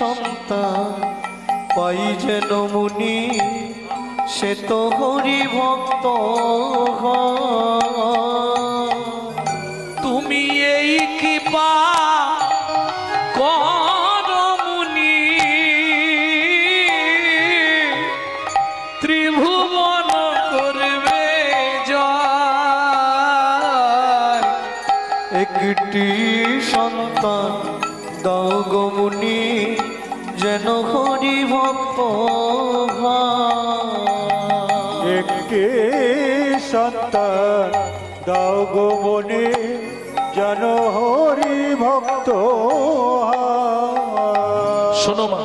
[SPEAKER 2] সন্তান পাই যেন মুনি সে তো হরি ভক্ত
[SPEAKER 1] তুমি এই কৃপা করো মুনি ত্রিভুবন করবে জয়।
[SPEAKER 2] একটি সন্তান দাও গো মুনি যেন হরি ভক্ত
[SPEAKER 3] একটি সন্তান দাও গো মনে যেন হরি ভক্ত
[SPEAKER 1] শোনো মা,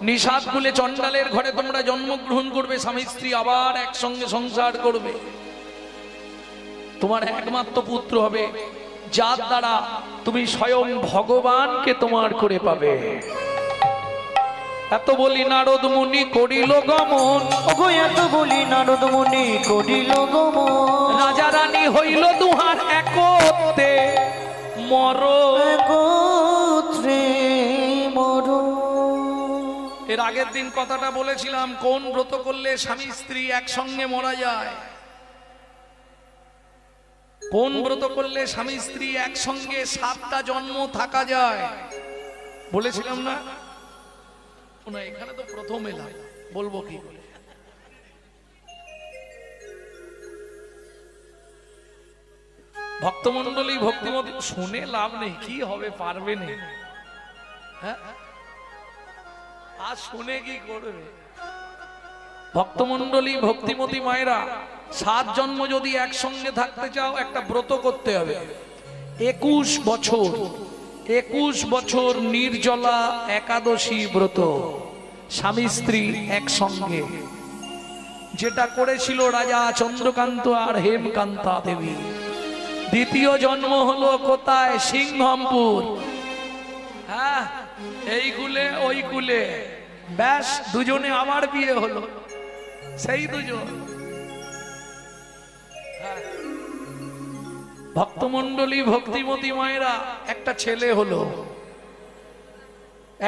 [SPEAKER 1] নিষাদ কুলে চণ্ডালের ঘরে তোমরা জন্মগ্রহণ করবে, স্বামী স্ত্রী আবার একসঙ্গে সংসার করবে। তোমার একমাত্র পুত্র হবে যার দ্বারা তুমি স্বয়ং ভগবানকে তোমার করে পাবে। এত বলি নারদ মুনি করিল গমন,
[SPEAKER 2] ওগো এত বলি নারদ মুনি করিল গমন,
[SPEAKER 1] রাজা রানী হইল দুহার একতে মর।
[SPEAKER 2] একত্রে মরো।
[SPEAKER 1] এর আগের দিন কথাটা বলেছিলাম, কোন ব্রত করলে স্বামী স্ত্রী একসঙ্গে মারা যায়, কোন ব্রত করলে স্বামী স্ত্রী একসঙ্গে 7টা জন্ম থাকা যায় বলেছিলাম না? না, এখানে তো প্রথম এলাম, বলবো কি করে? ভক্তমন্ডলী ভক্তিমতী শুনে লাভ নেই, কি হবে পারবে না, হ্যাঁ আজ শুনে কি করবে? ভক্তমন্ডলী ভক্তিমতী মায়েরা 7 জন্ম যদি একসঙ্গে থাকতে চাও একটা ব্রত করতে হবে। 21 বছর নির্জলা একাদশী ব্রত, স্বামী স্ত্রী একসঙ্গে, যেটা করেছিল রাজা চন্দ্রকান্ত আর হেমকান্তা দেবী। দ্বিতীয় জন্ম হলো কোথায়? সিংহমপুর। হ্যাঁ, এই কুলে ওই কুলে, ব্যাস দুজনে আবার বিয়ে হলো, সেই দুজন। ভক্তমন্ডলী ভক্তিমতী মায়েরা একটা ছেলে হলো,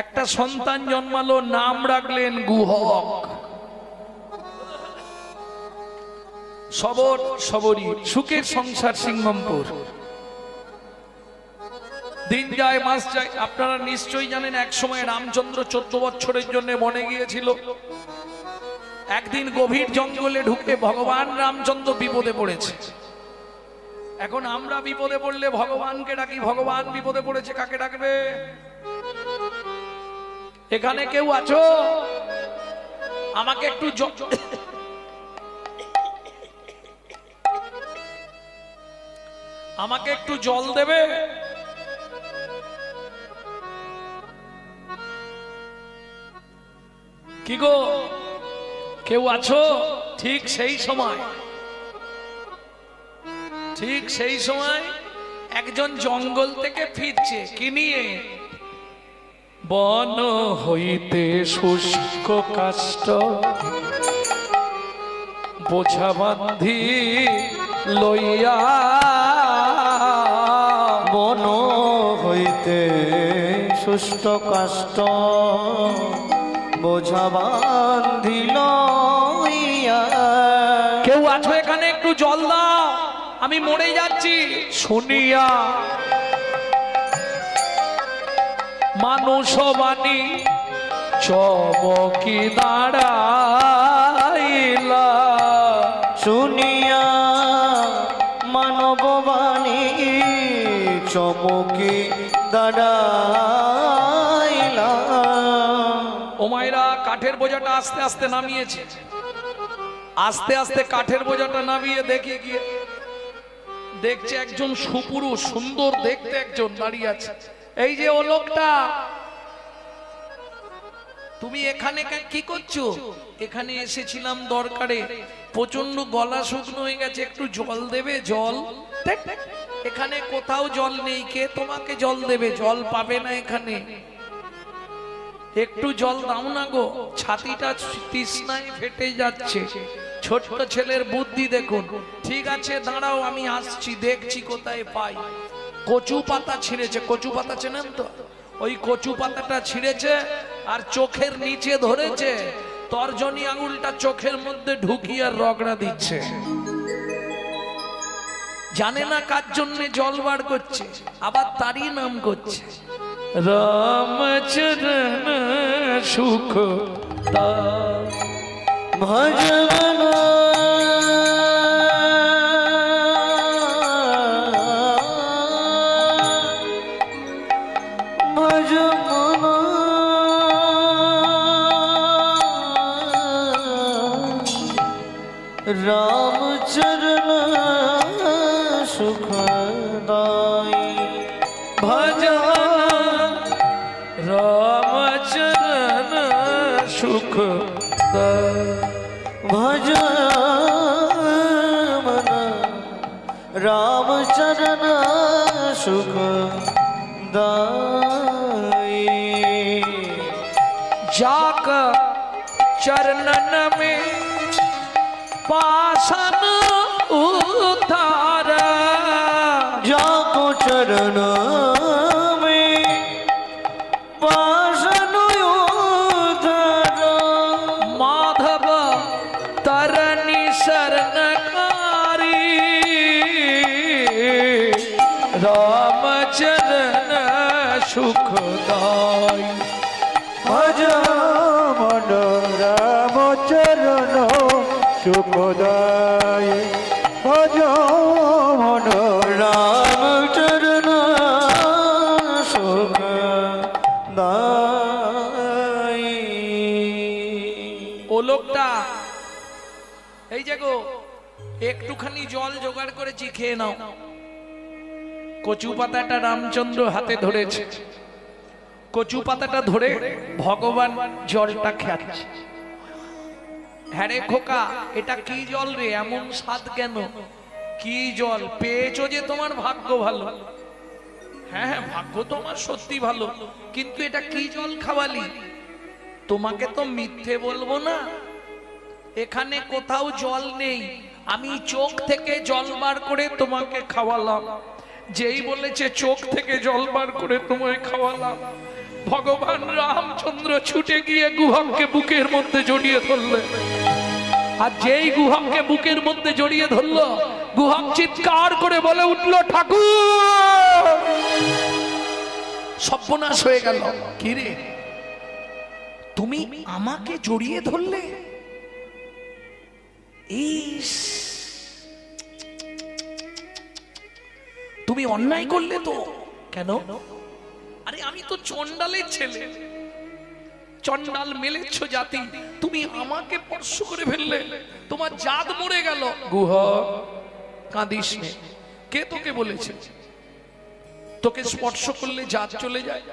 [SPEAKER 1] একটা সন্তান জন্মালো, নাম রাখলেন গুহক। সবরী সুখের সংসার সিংহমপুর। দিন যায় মাস যায়, আপনারা নিশ্চয়ই জানেন এক সময় রামচন্দ্র 14 বছরের জন্য বনে গিয়েছিল। একদিন গভীর জঙ্গলে ঢুকে ভগবান রামচন্দ্র বিপদে পড়েছে। এখন আমরা বিপদে পড়লে ভগবানকে ডাকি, ভগবান বিপদে পড়েছে, কাকে ডাকবে? এখানে কেউ আছো? আমাকে একটু আমাকে একটু জল দেবে? কি গো, কেউ আছো? ঠিক সেই সময় একজন জঙ্গল থেকে ফিরছে, কি নিয়ে? বন হইতে শুষ্ক কাষ্ঠ বোঝা বান্ধি লইয়া,
[SPEAKER 2] বন হইতে শুষ্ক কাষ্ঠ বোঝা বান্ধিল।
[SPEAKER 1] কেউ আছো এখানে? একটু জল দাও, আমি মরে যাচ্ছি। শুনিয়া মানুষ বাণী চমকি দাঁড়াইলা,
[SPEAKER 2] শুনিয়া মানববাণী চমকি দাঁড়াইলা।
[SPEAKER 1] ও মায়েরা, কাঠের বোঝাটা আস্তে আস্তে নামিয়েছে, আস্তে আস্তে কাঠের বোঝাটা নামিয়ে দেখে গিয়ে দেখছে একজন সুপুরুষ, সুন্দর দেখতে একজন দাঁড়িয়ে আছে। এই যে ও লোকটা, তুমি এখানে কি করছো? এখানে এসেছিলাম দরকারে, প্রচন্ড গলা শুকনো হয়ে গেছে, একটু জল দেবে? জল এখানে কোথাও জল নেই, কে তোমাকে জল দেবে? জল পাবে না এখানে, একটু জল দাও না গো, ছাতিটা তৃষ্ণায় ফেটে যাচ্ছে। ছোট্ট ছেলের বুদ্ধি দেখুন। ঠিক আছে দাঁড়াও, আমি আসছি, দেখছি কোথায় পাই। কচু পাতা ছিঁড়েছে, কচু পাতা চেনেন তো? ওই কচু পাতাটা ছিঁড়েছে আর চোখের নিচে ধরেছে, তর্জনী আঙুলটা চোখের মধ্যে ঢুকিয়ে আর রগড়া দিচ্ছে। জানে না কার জন্য জল বার করছে, আবার তারই নাম করছে রামচরণ সুখ
[SPEAKER 2] ভজমন ভজমন রামচরণ সুখদাই
[SPEAKER 1] ভজন রামচরণ সুখ
[SPEAKER 2] ভজমন রামচরণ সুখ দাই
[SPEAKER 1] जाक चरणन में पासन उतार
[SPEAKER 2] जाको चरण में पासन उतार
[SPEAKER 1] माधव तरनी शरणकारी रामचरण सुखदाई
[SPEAKER 3] ভজমন রামচরণ সুখদায় ভজমন
[SPEAKER 2] রামচরণ সুখ দাই।
[SPEAKER 1] ও লোকটা এই যে গো একটুখানি জল জোগাড় করেছি, খেয়ে নাও। কচু পাতাটা রামচন্দ্র হাতে ধরেছে, কচু পাতাটা ধরে ভগবান জলটা খাচ্ছে। হ্যাঁ রে খোকা, এটা কি জল রে, এমন স্বাদ কেন? কি জল পেয়েছো যে তোমার ভাগ্য ভালো। হ্যাঁ হ্যাঁ, ভাগ্য তোমার সত্যি ভালো, কিন্তু এটা কি জল খাওয়ালি? তোমাকে তো মিথ্যে বলবো না, এখানে কোথাও জল নেই, আমি চোখ থেকে জল বার করে তোমাকে খাওয়ালাম। যেই বলেছে চোখ থেকে জল বার করে তোমায় খাওয়ালাম, ভগবান রামচন্দ্র ছুটে গিয়ে গুহককে বুকের মধ্যে জড়িয়ে ধরলেন। আর যেই গুহককে বুকের মধ্যে জড়িয়ে ধরলো, গুহক চিৎকার করে বলে উঠল, ঠাকুর সর্বনাশ হয়ে গেল। কি রে, তুমি আমাকে জড়িয়ে ধরলে? ইস, তুমি অন্যায় করলে তো। কেন? আরে আমি তো চন্ডালের ছেলে, চন্ডাল মেলেচ্ছ জাতি, তুমি আমাকে স্পর্শ করে ফেললে, তোমার জাত মরে গেল। গুহ কাঁদিস নে, কে তোকে বলেছে তোকে স্পর্শ করলে জাত চলে যায়?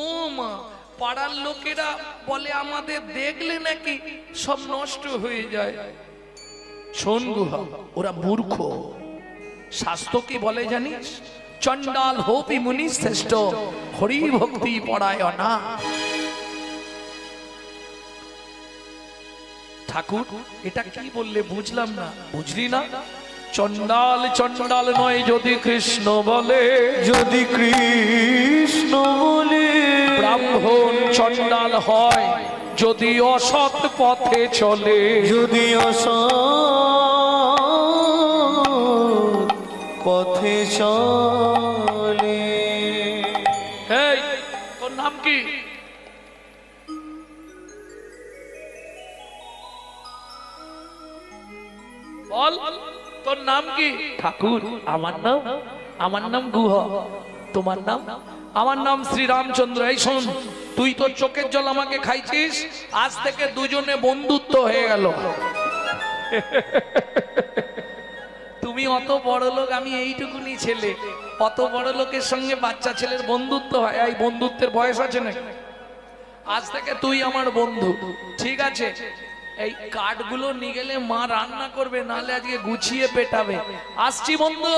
[SPEAKER 1] ও মা, পাড়ার লোকেরা বলে আমাদের দেখলে নাকি সব নষ্ট হয়ে যায়। শোন গুহ, ওরা মূর্খ। শাস্ত্র কি বলে জানিস? চন্ডাল হোপি মুনি শ্রেষ্ঠ, হরি ভক্তি পরায়ণা। ঠাকুর এটা কি বললে বুঝলাম না। বুঝলি না? চন্ডাল চন্ডাল নয় যদি কৃষ্ণ বলে,
[SPEAKER 2] যদি কৃষ্ণ বলে
[SPEAKER 1] ব্রাহ্মণ চন্ডাল হয় যদি অসৎ পথে চলে।
[SPEAKER 2] যদি অসৎ পথে চলে।
[SPEAKER 1] এই তোর নাম কি? বল, তোর নাম কি? ঠাকুর আমার নাম গুহ। তোমার নাম? আমার নাম শ্রী রামচন্দ্র। এই শোন, তুই তোর চোখের জল আমাকে খাইছিস, আজ থেকে দুজনে বন্ধুত্ব হয়ে গেল। তুমি অত বড় লোক, আমি এইটুকুনি ছেলে, অত বড় লোকের সঙ্গে বাচ্চা ছেলের বন্ধুত্ব হয়? এই বন্ধুত্বের বয়স আছে না? আজ থেকে তুই আমার বন্ধু, ঠিক আছে? এই কাঠগুলো নিয়ে গেলে মা রান্না করবে, নাহলে আজকে গুছিয়ে পেটাবে। আসছি বন্ধু।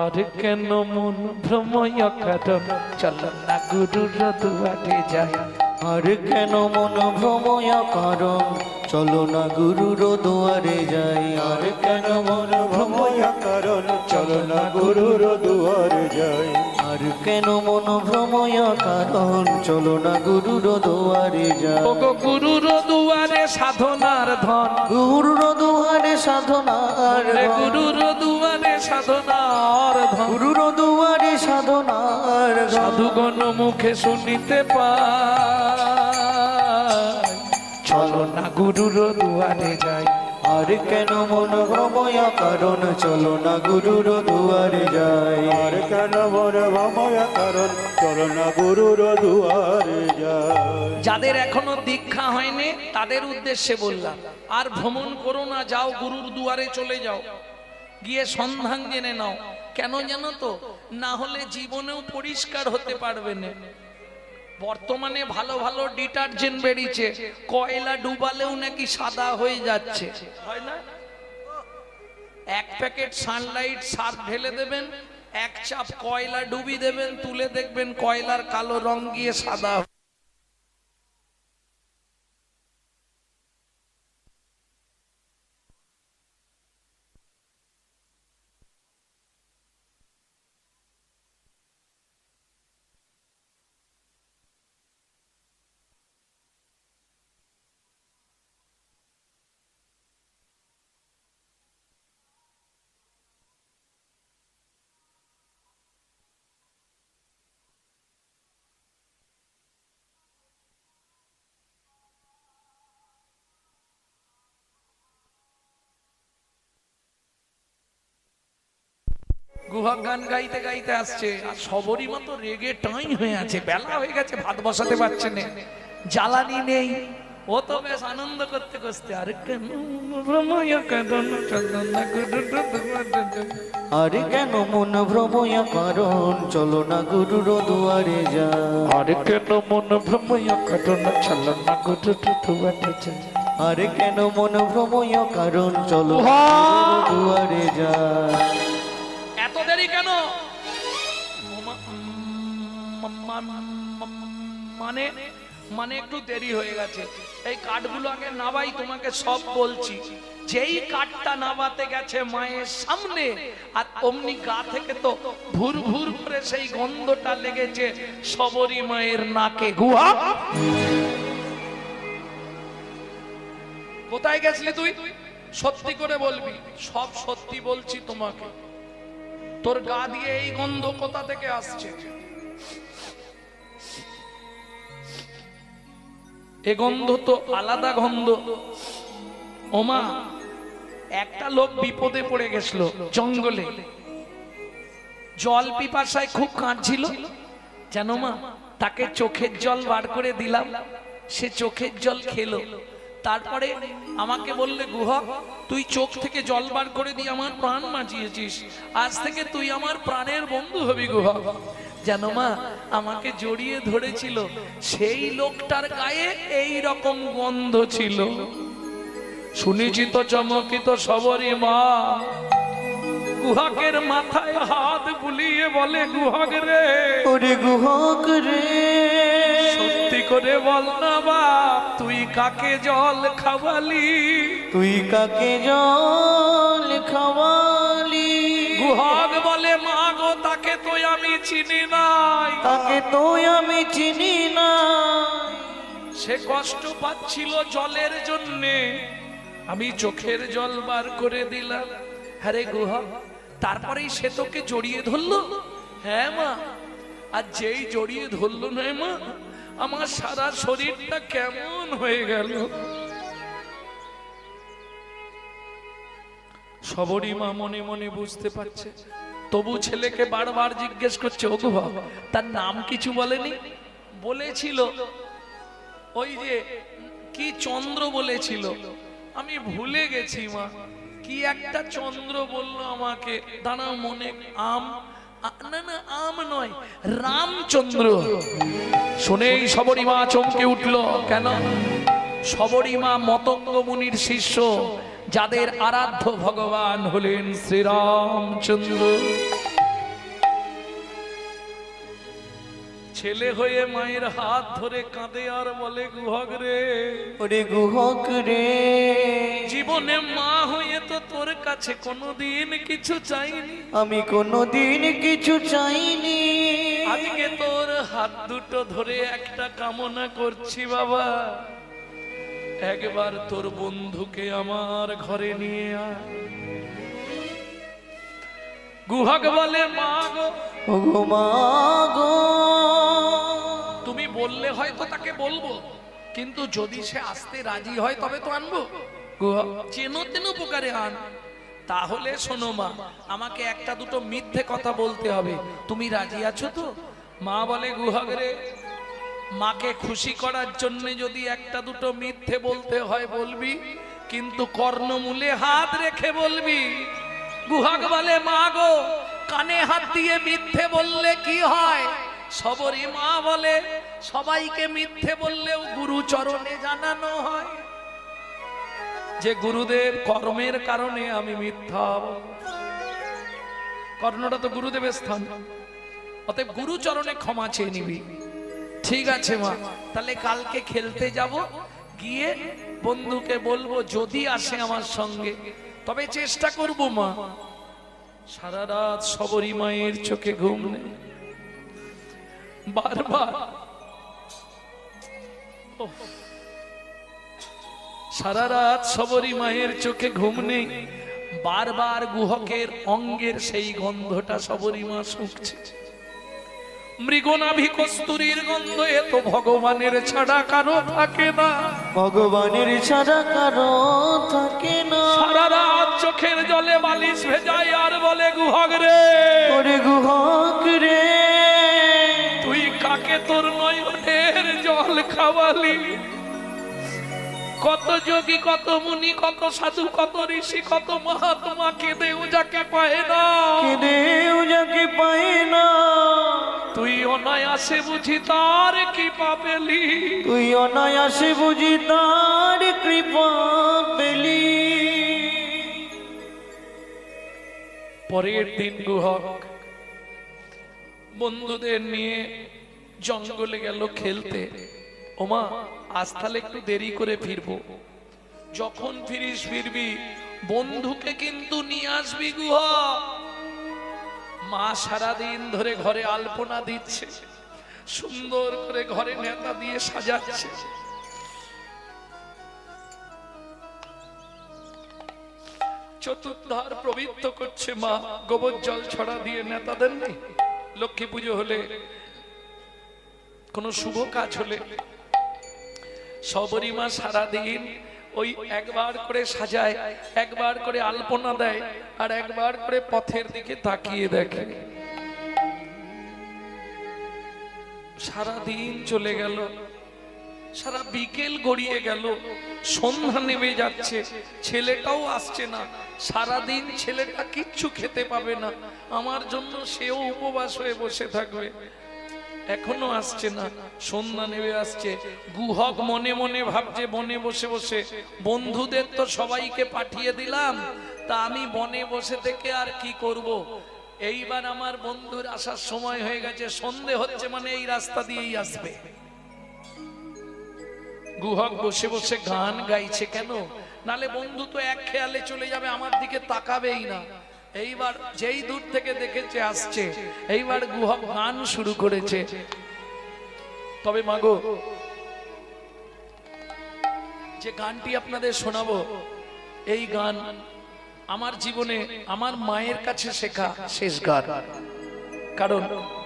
[SPEAKER 1] আর কেন মন ভ্রময় কারণ, চল না গুরুর দুয়ারে যাই।
[SPEAKER 2] আর কেন মন ভ্রময় কারণ, চলো না গুরুর দুয়ারে যাই।
[SPEAKER 3] আর কেন মন ভ্রময় কারণ, চলো না গুরুর দুয়ারে যাই।
[SPEAKER 2] আর কেন মন ভ্রময় কারণ চলো না গুরুর দুয়ারে যাই
[SPEAKER 1] ওগো গুরুর দুয়ারে সাধনার ধন,
[SPEAKER 2] গুরুর দুয়ারে সাধনার ধন,
[SPEAKER 1] গুরুর দুয়ারে সাধনার ধন,
[SPEAKER 2] গুরুর দুয়ারে সাধনার ধন।
[SPEAKER 1] সাধুগণ মুখে শুনিতে পাই, চলো না গুরুর দুয়ারে যাই।
[SPEAKER 2] আর কেন মন ভ্রময় কারণ চলো না গুরুর দুয়ারে যাই
[SPEAKER 3] আর কেন মন ভ্রময় কারণ চলো না গুরুর দুয়ারে যাই।
[SPEAKER 1] যাদের এখনো দীক্ষা হয়নি তাদের উদ্দেশ্যে বললাম, আর ভ্রমণ করো না, যাও গুরুর দুয়ারে চলে যাও, গিয়ে সন্ধান জেনে নাও। কেন জানো তো, না হলে জীবনেও পরিষ্কার হতে পারবে না। বর্তমানে ভালো ভালো ডিটারজেন্ট বেরিয়েছে, কয়লা ডুবালেও নাকি সাদা হয়ে যাচ্ছে, হয় না? এক প্যাকেট সানলাইট সার্ফ ঢেলে দেবেন, এক চাপ কয়লা ডুবি দেবেন, তুলে দেখবেন কয়লার কালো রং গিয়ে সাদা। গুহা গান গাইতে গাইতে আসছে, আর সবরই মতো রেগে টাই হয়ে আছে, বেলা হয়ে গেছে, ভাত বসাতে পারছে না, জ্বালানি নেই। ও তো বেশ আনন্দ করতে করতে, আর কেন ভ্রময় কারণ চলো না গুরুর দুয়ারে যাই।
[SPEAKER 2] আর কেন মন ভ্রময় কারণ চলো না গুরুর দুয়ারে যাই
[SPEAKER 1] আর কেন মন ভ্রময় কারণ চলো না গুরুর দুয়ারে যাই।
[SPEAKER 2] আর কেন মন ভ্রময় কারণ চলো না গুরুর দুয়ারে যাই
[SPEAKER 1] এত দেরি কেন? মানে মানে একটু দেরি হয়ে গেছে। এই কাঠগুলো আগে নাবাই, তোমাকে সব বলছি। যেই কাঠটা নাবাতে গেছে মায়ের সামনে, আর অমনি গা থেকে তো ভুর ভুর করে সেই গন্ধটা লেগেছে সবরী মায়ের নাকে। গুহা, কোথায় গেছিলি তুই? সত্যি করে বলবি। সব সত্যি বলছি তোমাকে। তোর গা দিয়ে এই গন্ধ কোথা থেকে আসছে? এ গন্ধ তো আলাদা গন্ধ। ওমা, একটা লোক বিপদে পড়ে গেছিল জঙ্গলে, জল পিপাসায় খুব কাঁদছিল, জানো মা? তাকে চোখের জল বার করে দিলাম, সে চোখের জল খেলো। তারপরে আমাকে বললে, গুহা তুই চোখ থেকে জল বার করে দিয়ে আমার প্রাণ বাঁচিয়েছিস, আজ থেকে তুই আমার প্রাণের বন্ধু হবি। গুহা জানো মা, আমাকে জড়িয়ে ধরেছিল, সেই লোকটার গায়ে এই রকম গন্ধ ছিল। শুনেছি তো চমকিত সবরী মা গুহাকের মাথায় হাত বুলিয়ে বলে, গুহাক রে,
[SPEAKER 2] ওরে গুহক রে,
[SPEAKER 1] সত্যি করে বল না বাপ, তুই কাকে জল খাওয়ালি?
[SPEAKER 2] তুই কাকে জল খাওয়ালি?
[SPEAKER 1] গুহাক বলে, মা গো, তাকে তো আমি চিনি নাই,
[SPEAKER 2] তাকে তো আমি চিনি না।
[SPEAKER 1] সে কষ্ট পাচ্ছিল জলের জন্যে, আমি চোখের জল বার করে দিলাম। হ্যাঁ গুহা, তারপরেই সে তোকে জড়িয়ে ধরলো? হ্যাঁ মা, আর যেই জড়িয়ে ধরলো না মা, আমার সারা শরীরটা কেমন হয়ে গেল। সবরী মা মনে মনে বুঝতে পারছে, তবু ছেলেকে বারবার জিজ্ঞেস করছে, ও গুহা তার নাম কিছু বলেনি? বলেছিল ওই যে কি চন্দ্র বলেছিল, আমি ভুলে গেছি মা, কি একটা চন্দ্র বললো আমাকে, দাঁড়াও মনে, না না আম নয়, রামচন্দ্র। শুনেই সবরী মা চমকে উঠল। কেন? সবরী মা মতঙ্গ মুনির শিষ্য, যাদের আরাধ্য ভগবান হলেন শ্রীরামচন্দ্র। ছেলে হয়ে মায়ের হাত ধরে কাঁদে আর বলে গুহক রে,
[SPEAKER 2] ওরে গুহক রে,
[SPEAKER 1] জীবনে মা হয়ে তো তোর কাছে কোনোদিন কিছু চাইনি,
[SPEAKER 2] আমি কোনোদিন কিছু চাইনি,
[SPEAKER 1] আজকে তোর হাত দুটো ধরে একটা কামনা করছি বাবা, একবার তোর বন্ধুকে আমার ঘরে নিয়ে আয়। গুহক বলে মা গো,
[SPEAKER 2] ওগো মা গো,
[SPEAKER 1] তুমি বললে হয়তো তাকে বলবো, কিন্তু যদি সে আসতে রাজি হয় তবে তো আনবো। গুহক চেনো তেনো প্রকারে আন। তাহলে শোনো মা, আমাকে একটা দুটো মিথ্যে কথা বলতে হবে, তুমি রাজি আছো তো? মা বলে গুহক রে, মাকে খুশি করার জন্য যদি একটা দুটো মিথ্যে বলতে হয় বলবি, কিন্তু কর্ণমূলে হাত রেখে বলবি। গুহক বলে মা গো, কানে হাত দিয়ে মিথ্যে বললে কি হয়? সবরী মা বলে সবাইকে মিথ্যে বললেও গুরু চরণে জানানো হয় যে গুরুদেব কর্মের কারণে আমি মিথ্যা বলবো। কর্ণটা তো গুরুদেবের স্থান, অতএব গুরু চরণে ক্ষমা চেয়ে নিবি। ঠিক আছে মা, তাহলে কালকে খেলতে যাব, গিয়ে বন্ধুকে বলবো যদি আসে আমার সঙ্গে, তবে চেষ্টা করব মা। সারা রাত সবরী মায়ের চোখে ঘুম নেই, বারবার সারা রাত সবরী মায়ের চোখে ঘুম নেই, বারবার গুহকের অঙ্গের সেই গন্ধটা সবরী মা শুঁকছে। মৃগনাভি কস্তুরীর গন্ধ এ তো ভগবানের ছাড়া কারো থাকে না,
[SPEAKER 2] ভগবানের ছাড়া কারো থাকে না।
[SPEAKER 1] সারা রাত চোখের জলে বালিশ ভেজায় আর বলে গুহক রে,
[SPEAKER 2] ওরে গুহক রে,
[SPEAKER 1] তুই কাকে তোর নয়নের জল খাওয়ালি? কত যোগী, কত মুনি, কত সাধু, কত ঋষি, কত মহাত্মা কেঁদেও যাকে পায় না,
[SPEAKER 2] কেঁদেও যাকে পায় না,
[SPEAKER 1] তুই অনায়াসে বুঝি তার কৃপা পেলি,
[SPEAKER 2] তুই অনায়াসে বুঝি তার কৃপা পেলি।
[SPEAKER 1] পরের দিন গুহক বন্ধুদের নিয়ে জঙ্গলে গেল খেলতে। ওমা আজ তাহলে একটু দেরি করে ফিরবো, যখন ফিরিস ফিরবি বন্ধুকে কিন্তু নিয়ে আসবি গুহক। মা সারাদিন ধরে ঘরে আলপনা দিচ্ছে, সুন্দর করে ঘরে নেতা দিয়ে সাজাচ্ছে। চতুর্ধার প্রবৃত্ত করছে মা, গোবর জল ছড়া দিয়ে নেতা দেননি। লক্ষ্মী পুজো হলে, কোন শুভ কাজ হলে সবরী মা সারাদিন ওই একবার করে সাজায়, একবার করে আলপনা দেয়, আর একবার করে পথের দিকে তাকিয়ে দেখে। সারাদিন চলে গেল, সারা বিকেল গড়িয়ে গেল, সন্ধ্যা নেমে যাচ্ছে, ছেলেটাও আসছে না। সারাদিন ছেলেটা কিচ্ছু খেতে পাবে না, আমার জন্য সেও উপবাস হয়ে বসে থাকবে, এখনো আসছে না। সন্ধ্যা নেমে আসছে, গুহক মনে মনে ভাবছে বনে বসে বসে বন্ধুদের তো সবাইকে পাঠিয়ে দিলাম, তা আমি বনে বসে থেকে আর কি করব। এইবার আমার বন্ধুর আসার সময় হয়ে গেছে, সন্ধে হচ্ছে মানে এই রাস্তা দিয়েই আসবে। গুহক বসে বসে গান গাইছে, কেন? নালে বন্ধু তো এক খেয়ালে চলে যাবে, আমার দিকে তাকাবেই না। এইবার যেই দূর থেকে দেখেছে আসছে, এইবার গুহক গান শুরু করেছে। তবে মাগো, যে গানটি আপনাদের শোনাবো, এই গান আমার জীবনে আমার মায়ের কাছে শেখা শেষ গান। কারণ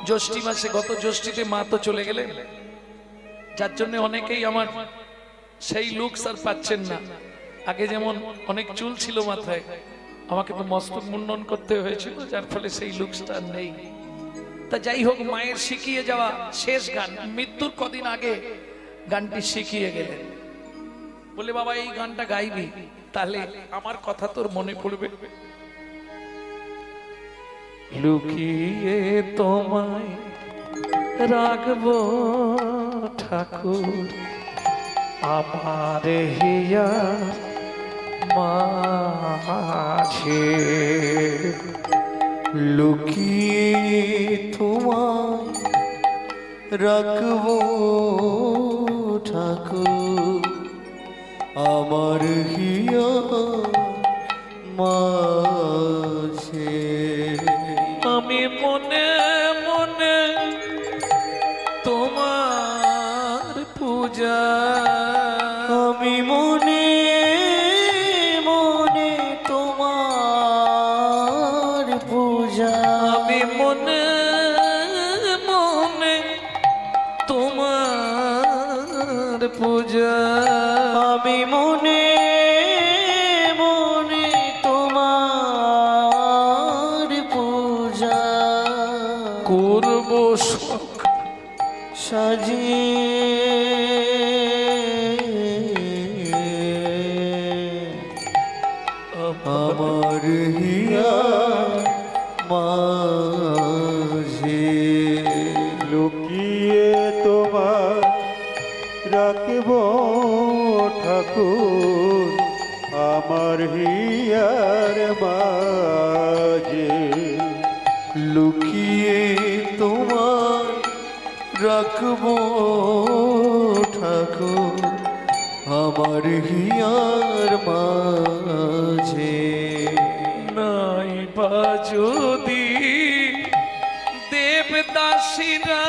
[SPEAKER 1] জ্যৈষ্ঠী মাসে, গত জ্যৈষ্ঠীতে মা তো চলে গেলেন, যার জন্য অনেকেই আমার সেই লুকস আর পাচ্ছেন না। আগে যেমন অনেক চুল ছিল মাথায়, আমাকে তো মস্তক মুন্ডন করতে হয়েছিল, যার ফলে সেই লুকসটা নেই। তা যাই হোক, মায়ের শিখিয়ে যাওয়া শেষ গান, মৃত্যুর কদিন আগে গানটি শিখিয়ে গেলেন, বলে বাবা এই গানটা গাইবি, তাহলে আমার কথা তোর মনে পড়বে। লুকিয়ে তোমায় রাখবো ঠাকুর আমার হিয়া মাঝে,
[SPEAKER 2] লুকিয়ে তোমায় রাখবো ঠাকুর আমার হিয়া মাঝে।
[SPEAKER 1] আমি মনে মনে তোমার পূজা,
[SPEAKER 2] আমি মনে মনে তোমার পূজা,
[SPEAKER 1] আমি মনে মনে তোমার পূজা,
[SPEAKER 2] আমি মনে মনে তোমার পূজা
[SPEAKER 1] করব
[SPEAKER 2] সাজিয়ে আমার হিয়া মাঝে।
[SPEAKER 3] লুকিয়ে তোমার রাখব ঠাকুর আমার হিয়ার মাঝে।
[SPEAKER 2] লুকিয়ে তোমার রাখবো ঠাকুর আমার হিয়ার মাঝে।
[SPEAKER 1] নাই বা যদি দেবদাসীরা